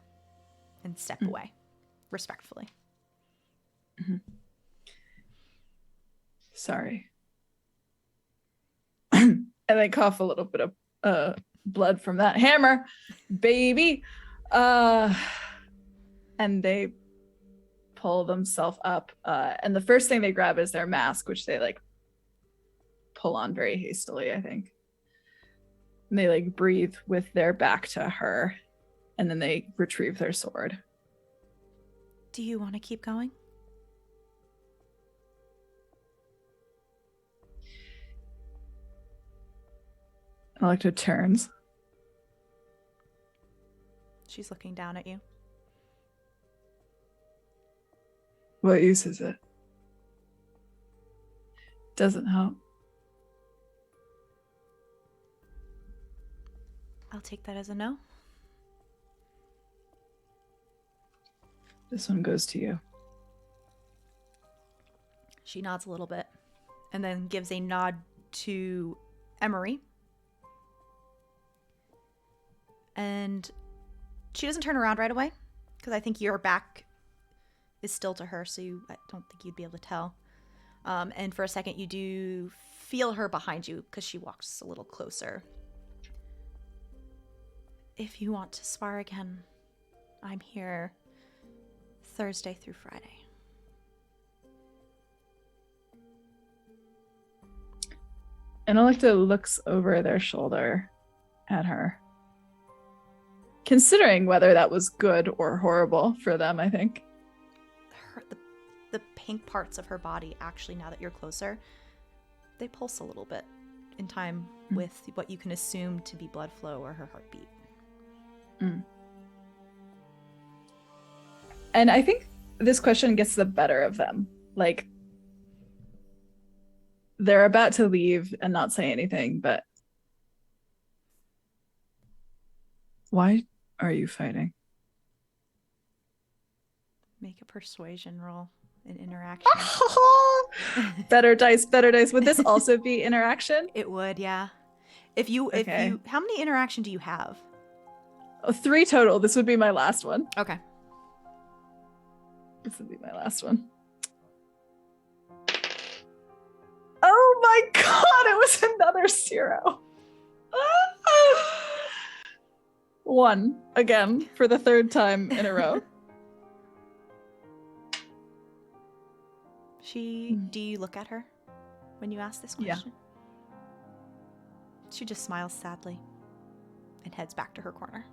and step away respectfully. Sorry. And I cough a little bit of blood from that hammer, baby. And they pull themselves up. And the first thing they grab is their mask, which they like pull on very hastily, I think. And they like breathe with their back to her. And then they retrieve their sword. Do you want to keep going? Alecto turns. She's looking down at you. What use is it? Doesn't help. I'll take that as a no. This one goes to you. She nods a little bit and then gives a nod to Emery. And she doesn't turn around right away because I think your back is still to her, so I don't think you'd be able to tell. And for a second, you do feel her behind you because she walks a little closer. If you want to spar again, I'm here Thursday through Friday. And Alecto looks over their shoulder at her. Considering whether that was good or horrible for them, I think. The pink parts of her body, actually, now that you're closer, they pulse a little bit in time with what you can assume to be blood flow or her heartbeat. And I think this question gets the better of them. Like, they're about to leave and not say anything, but why are you fighting? Make a persuasion roll in interaction. Better dice, better dice. Would this also be interaction? It would, yeah. If you, how many interaction do you have? 3 total. This would be my last one. Okay. This would be my last one. Oh my god, it was another 0. 1 again for the 3rd time in a row. Do you look at her when you ask this question? Yeah. She just smiles sadly and heads back to her corner.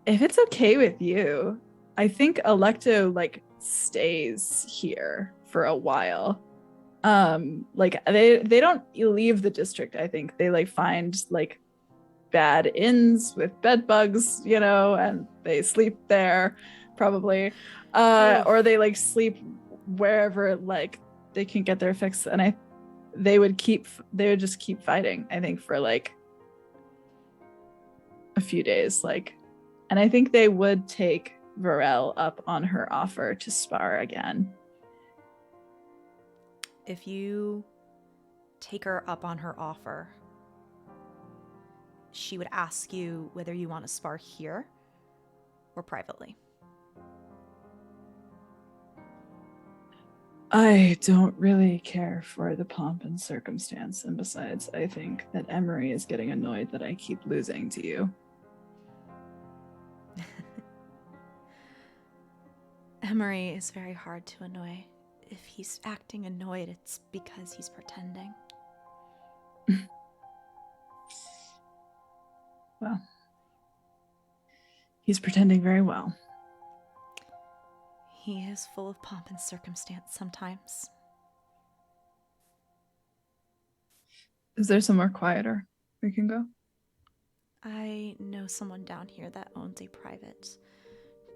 If it's okay with you, I think Alecto like stays here for a while. Like they don't leave the district. I think they like find like bad inns with bed bugs, you know, and they sleep there probably, or they like sleep wherever like they can get their fix. And they would just keep fighting, I think, for like a few days, like, and I think they would take Varel up on her offer to spar again. If you take her up on her offer, she would ask you whether you want to spar here or privately. I don't really care for the pomp and circumstance, and besides, I think that Emery is getting annoyed that I keep losing to you. Emery is very hard to annoy. If he's acting annoyed, it's because he's pretending. Well, he's pretending very well. He is full of pomp and circumstance sometimes. Is there somewhere quieter we can go? I know someone down here that owns a private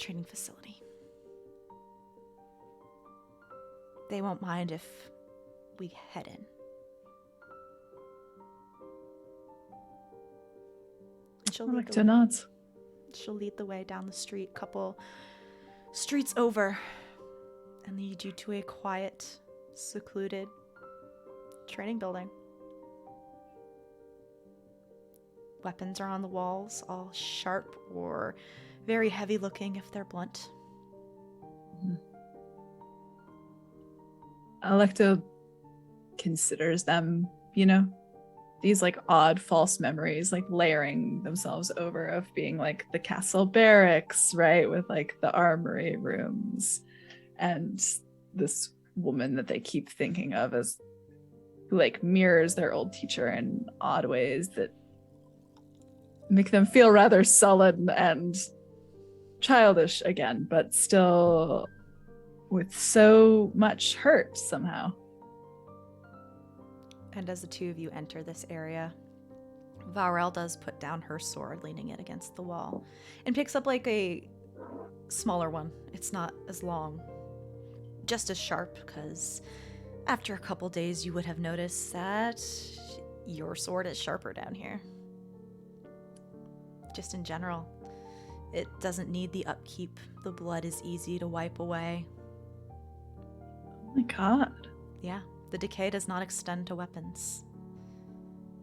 training facility. They won't mind if we head in. And Alecto nods. She'll lead the way down the street, couple streets over, and lead you to a quiet, secluded training building. Weapons are on the walls, all sharp or very heavy looking if they're blunt. Alecto considers them, you know, these like odd false memories, like layering themselves over of being like the castle barracks, right? With like the armory rooms and this woman that they keep thinking of as who like mirrors their old teacher in odd ways that make them feel rather sullen and childish again, but still with so much hurt somehow. And as the two of you enter this area, Varel does put down her sword, leaning it against the wall, and picks up like a smaller one. It's not as long, just as sharp, because after a couple days you would have noticed that your sword is sharper down here. Just in general, it doesn't need the upkeep. The blood is easy to wipe away. Oh my god. Yeah. The decay does not extend to weapons.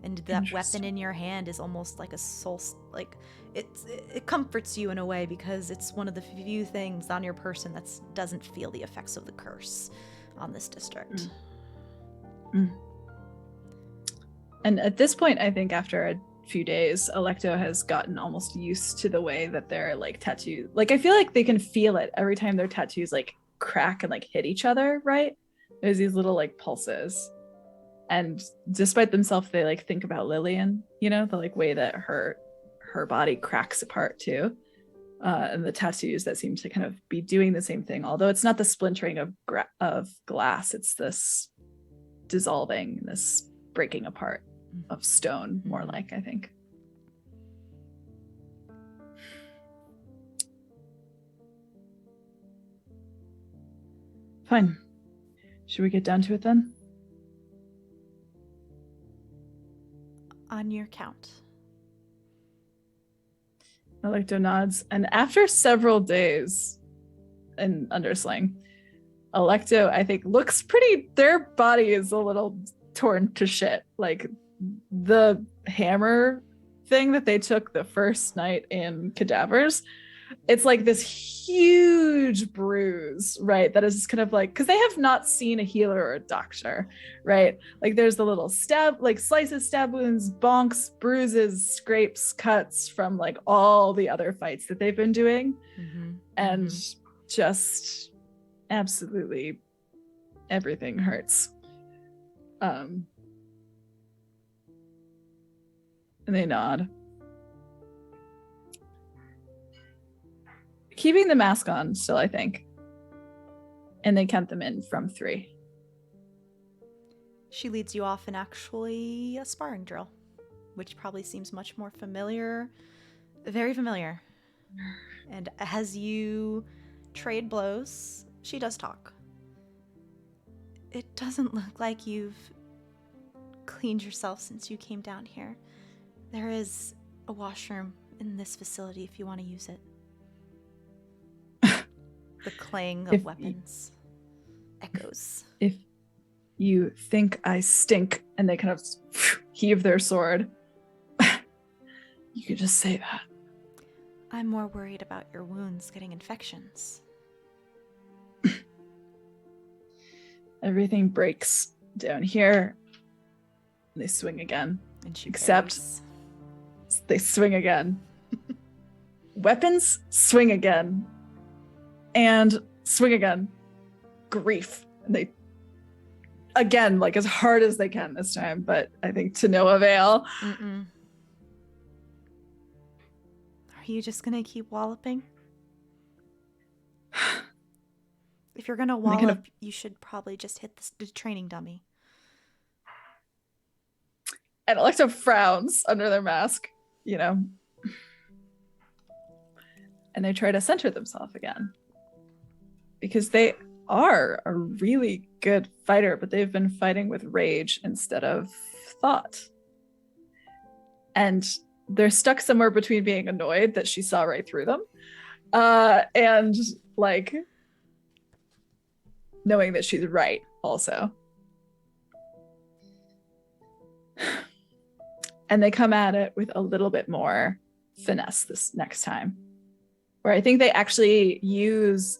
And that weapon in your hand is almost like a soul, like it comforts you in a way because it's one of the few things on your person that doesn't feel the effects of the curse on this district. And at this point, I think after a few days, Alecto has gotten almost used to the way that their like tattoo, like I feel like they can feel it every time their tattoos like crack and like hit each other, right? There's these little like pulses, and despite themselves, they like think about Lillian, you know, the like way that her body cracks apart too, and the tattoos that seem to kind of be doing the same thing. Although it's not the splintering of glass, it's this dissolving, this breaking apart of stone, more like, I think. Fine. Should we get down to it then? On your count. Alecto nods, and after several days in undersling, Alecto, I think, looks pretty, their body is a little torn to shit. Like the hammer thing that they took the first night in Cadavers, it's like this huge bruise, right? That is just kind of like, because they have not seen a healer or a doctor, right? Like there's the little stab, like slices, stab wounds, bonks, bruises, scrapes, cuts from like all the other fights that they've been doing. And just absolutely everything hurts. And they nod. Keeping the mask on still, I think. And they count them in from 3. She leads you off in actually a sparring drill, which probably seems much more familiar. Very familiar. And as you trade blows, she does talk. It doesn't look like you've cleaned yourself since you came down here. There is a washroom in this facility if you want to use it. The clang of weapons echoes. If you think I stink, and they kind of heave their sword, you could just say that. I'm more worried about your wounds getting infections. Everything breaks down here. They swing again. And she Except parries. they swing again. Weapons swing again. And swing again. Grief. And they again, like as hard as they can this time, but I think to no avail. Mm-mm. Are you just gonna keep walloping? If you're gonna wallop, you should probably just hit the training dummy. And Alecto frowns under their mask, you know. And they try to center themselves again. Because they are a really good fighter, but they've been fighting with rage instead of thought. And they're stuck somewhere between being annoyed that she saw right through them, and like knowing that she's right also. And they come at it with a little bit more finesse this next time, where I think they actually use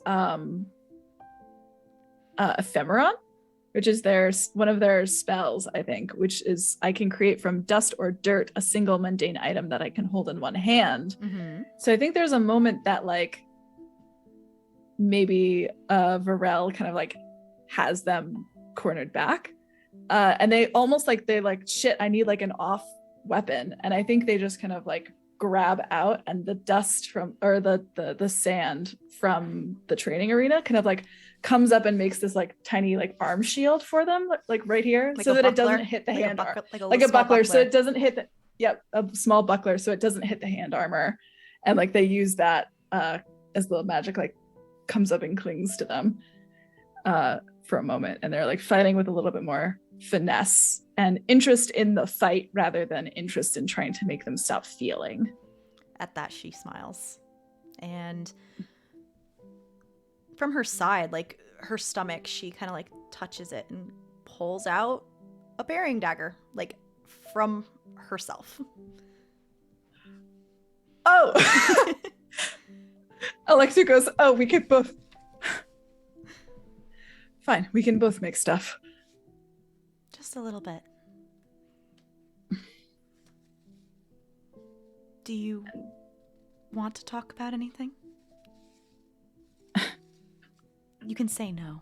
ephemeron, which is one of their spells, I think, which is I can create from dust or dirt a single mundane item that I can hold in one hand. Mm-hmm. So I think there's a moment that like maybe Varel kind of like has them cornered back, and they almost like shit, I need like an off weapon, and I think they just kind of like grab out, and the dust from or the sand from the training arena kind of like comes up and makes this like tiny like arm shield for them, like right here, Like so that buckler? it doesn't hit the hand armor, like a buckler, so it doesn't hit the a small buckler, so it doesn't hit the hand armor, and like they use that as the magic like comes up and clings to them for a moment, and they're like fighting with a little bit more finesse and interest in the fight rather than interest in trying to make them stop feeling. At that, she smiles. And from her side, like her stomach, she kind of like touches it and pulls out a bearing dagger, like from herself. Oh! Alecto goes, oh, we could both... Fine, we can both make stuff. Just a little bit. Do you want to talk about anything? You can say no.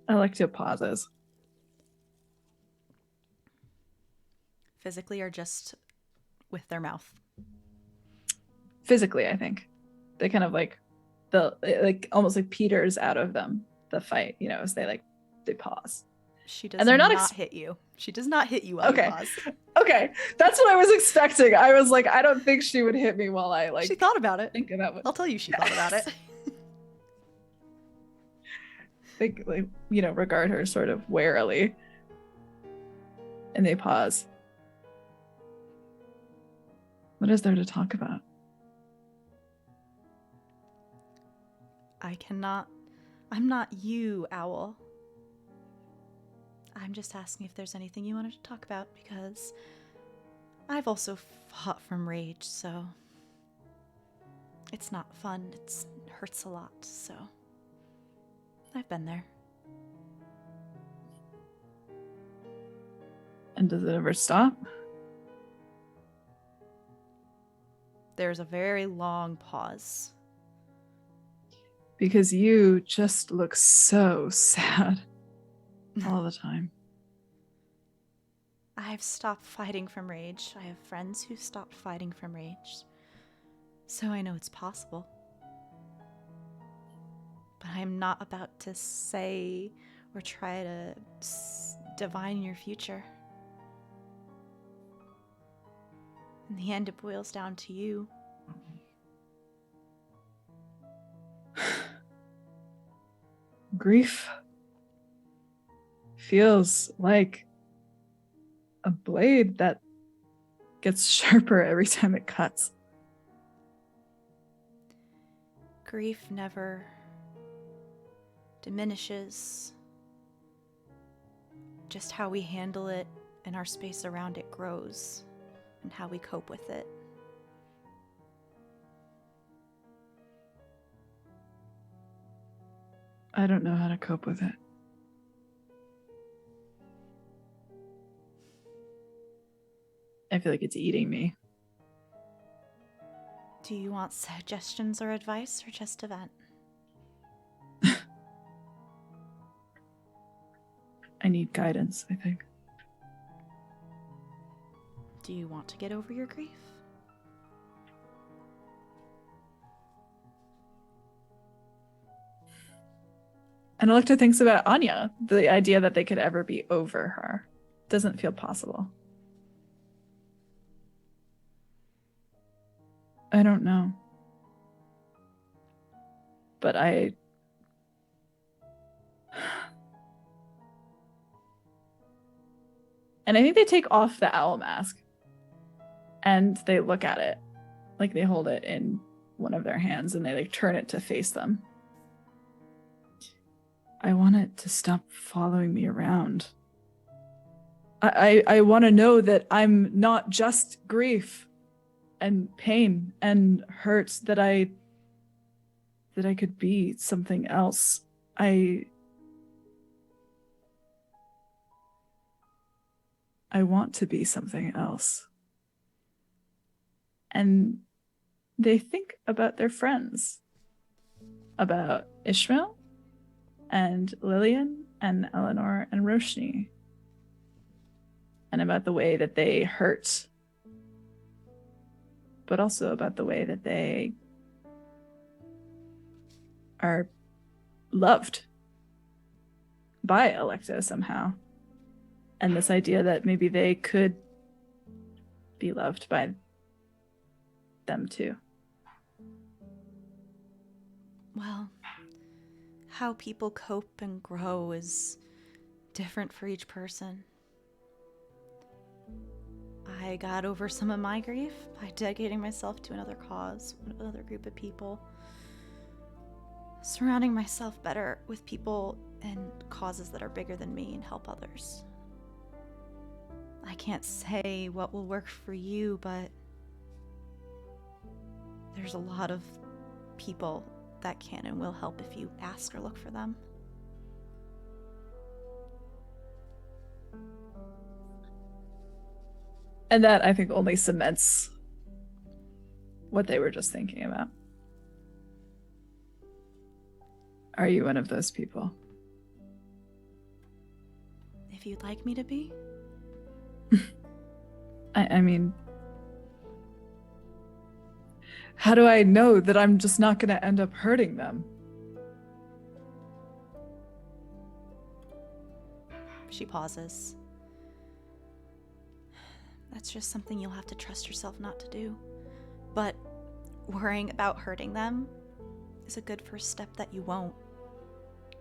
Alecto pauses. Physically or just with their mouth? Physically, I think. They kind of like almost like peters out of them the fight, you know, as they pause. She does and they're not hit you. She does not hit you while you pause. Okay, that's what I was expecting. I was like, I don't think she would hit me while I like. She thought about it. Think about it. I'll tell you, she thought about it. Think, like, you know, regard her sort of warily, and they pause. What is there to talk about? I'm not you, Owl. I'm just asking if there's anything you wanted to talk about, because I've also fought from rage, so it's not fun. It hurts a lot, so I've been there. And does it ever stop? There's a very long pause. Because you just look so sad all the time. I've stopped fighting from rage. I have friends who stopped fighting from rage. So I know it's possible. But I'm not about to say or try to divine your future. In the end, it boils down to you. Grief feels like a blade that gets sharper every time it cuts. Grief never diminishes. Just how we handle it and our space around it grows, and how we cope with it. I don't know how to cope with it. I feel like it's eating me. Do you want suggestions or advice, or just a vent? I need guidance, I think. Do you want to get over your grief? And Alecto thinks about Anya, the idea that they could ever be over her. Doesn't feel possible. I don't know. But and I think they take off the owl mask and they look at it. Like they hold it in one of their hands and they like turn it to face them. I want it to stop following me around. I want to know that I'm not just grief and pain and hurt, that I could be something else. I want to be something else. And they think about their friends, about Ishmael and Lillian and Eleanor and Roshni, and about the way that they hurt, but also about the way that they are loved by Alecto somehow. And this idea that maybe they could be loved by them too. Well, how people cope and grow is different for each person. I got over some of my grief by dedicating myself to another cause, another group of people. Surrounding myself better with people and causes that are bigger than me and help others. I can't say what will work for you, but there's a lot of people that can and will help if you ask or look for them. And that, I think, only cements what they were just thinking about. Are you one of those people? If you'd like me to be. I mean, how do I know that I'm just not going to end up hurting them? She pauses. That's just something you'll have to trust yourself not to do. But worrying about hurting them is a good first step that you won't,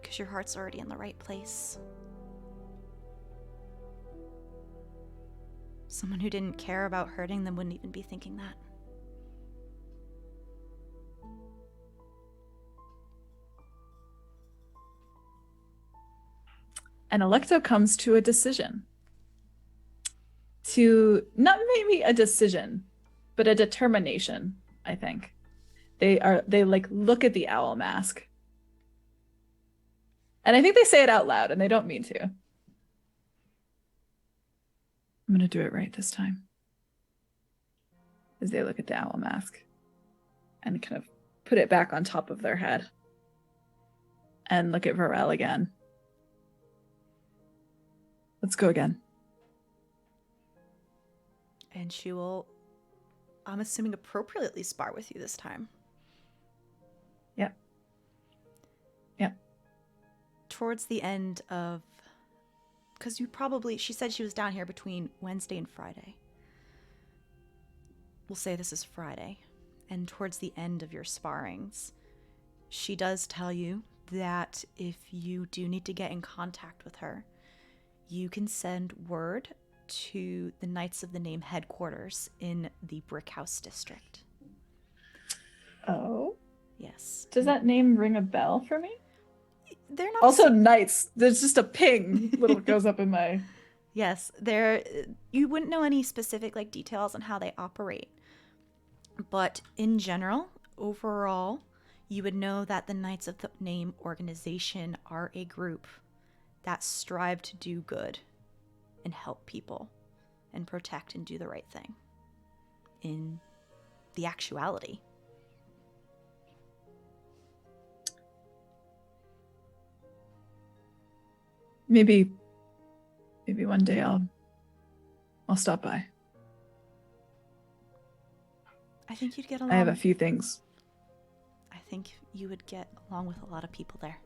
because your heart's already in the right place. Someone who didn't care about hurting them wouldn't even be thinking that. And Alecto comes to a decision. To not maybe a decision, but a determination, I think. They like look at the owl mask. And I think they say it out loud and they don't mean to. I'm going to do it right this time. As they look at the owl mask and kind of put it back on top of their head. And look at Varel again. Let's go again. And she will, I'm assuming, appropriately spar with you this time. Yeah. towards the end of, because she said she was down here between Wednesday and Friday. We'll say this is Friday. And towards the end of your sparrings, she does tell you that if you do need to get in contact with her, you can send word to the Knights of the Name headquarters in the Brick House district. Oh? Yes. Does that name ring a bell for me? They're not also Knights. There's just a ping little goes up in my... Yes, you wouldn't know any specific like details on how they operate. But in general, overall, you would know that the Knights of the Name organization are a group that strive to do good and help people and protect and do the right thing in the actuality. Maybe one day I'll stop by. I think you'd get along. I have a few things. I think you would get along with a lot of people there.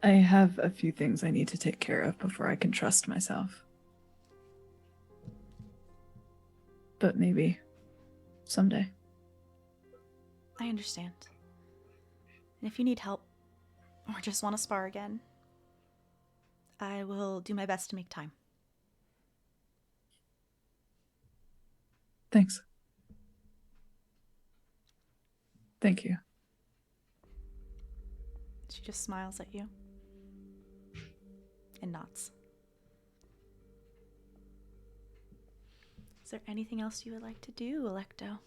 I have a few things I need to take care of before I can trust myself. But maybe someday. I understand. And if you need help or just want to spar again, I will do my best to make time. Thanks. Thank you. She just smiles at you and nods. Is there anything else you would like to do, Alecto?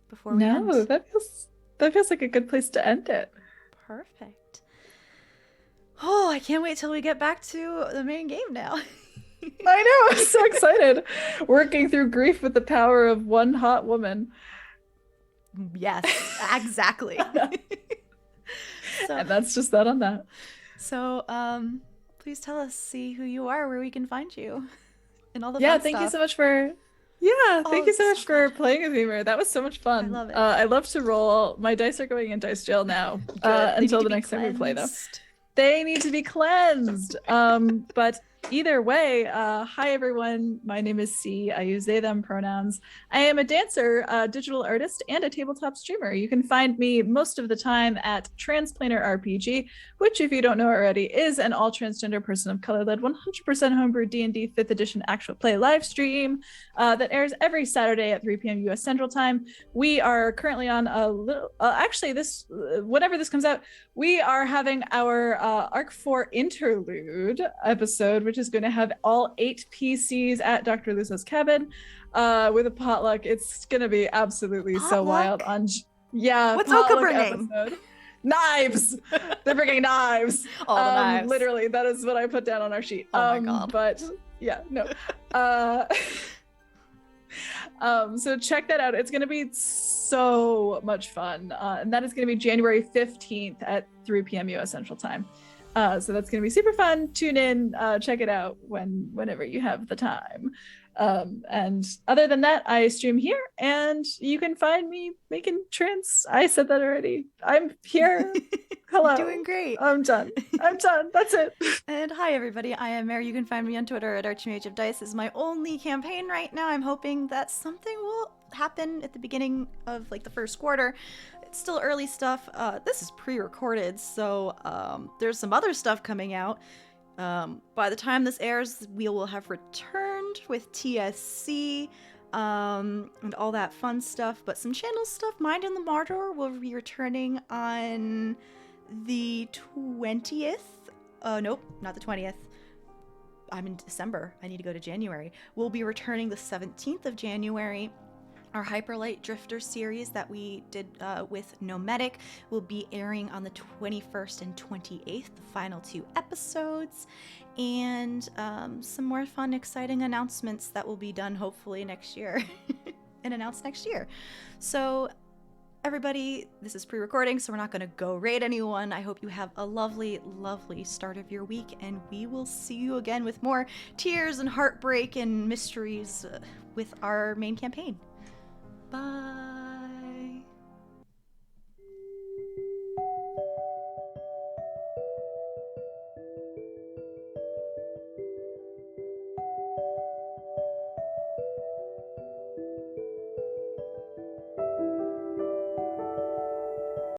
Before we end? No, that feels like a good place to end it. Perfect. Oh, I can't wait till we get back to the main game now. I know, I'm so excited. Working through grief with the power of one hot woman. Yes, exactly. And that's just that on that. So, please tell us, see who you are, where we can find you, and all the fun stuff. Thank you so much for thank you so much for playing with me, Mir. That was so much fun. I love it. I love to roll. My dice are going in dice jail now until the next time we play, though. They need to be cleansed. But either way, hi everyone. My name is C. I use they, them pronouns. I am a dancer, a digital artist, and a tabletop streamer. You can find me most of the time at Transplanar RPG, which, if you don't know already, is an all-transgender person of color-led 100% homebrew D&D 5th edition actual play live stream that airs every Saturday at 3 p.m. U.S. Central Time. We are currently on a little... whenever this comes out, we are having our Arc 4 interlude episode, which is going to have all 8 PCs at Dr. Luso's cabin with a potluck. It's going to be absolutely so wild. What's Oka bringing? Episode. Knives. They're bringing knives. All the knives. Literally, that is what I put down on our sheet. Oh my god. But yeah, no. So check that out. It's going to be so much fun. And that is going to be January 15th at 3 p.m. U.S. Central Time. So that's going to be super fun. Tune in, check it out whenever you have the time. And other than that, I stream here and you can find me making trans. I said that already. I'm here. Hello. You're doing great. I'm done. That's it. And hi everybody, I am Mary. You can find me on Twitter at Archmage of Dice. This is my only campaign right now. I'm hoping that something will happen at the beginning of like the first quarter. It's still early stuff. This is pre-recorded, so there's some other stuff coming out. By the time this airs, we will have returned with TSC and all that fun stuff, but some channel stuff. Mind in the Martyr will be returning on the 20th. Nope, not the 20th. I'm in December. I need to go to January. We'll be returning the 17th of January. Our Hyperlight Drifter series that we did with Nomadic will be airing on the 21st and 28th, the final 2 episodes, and some more fun, exciting announcements that will be done hopefully next year and announced next year. So everybody, this is pre-recording, so we're not going to go raid anyone. I hope you have a lovely, lovely start of your week, and we will see you again with more tears and heartbreak and mysteries with our main campaign. Bye.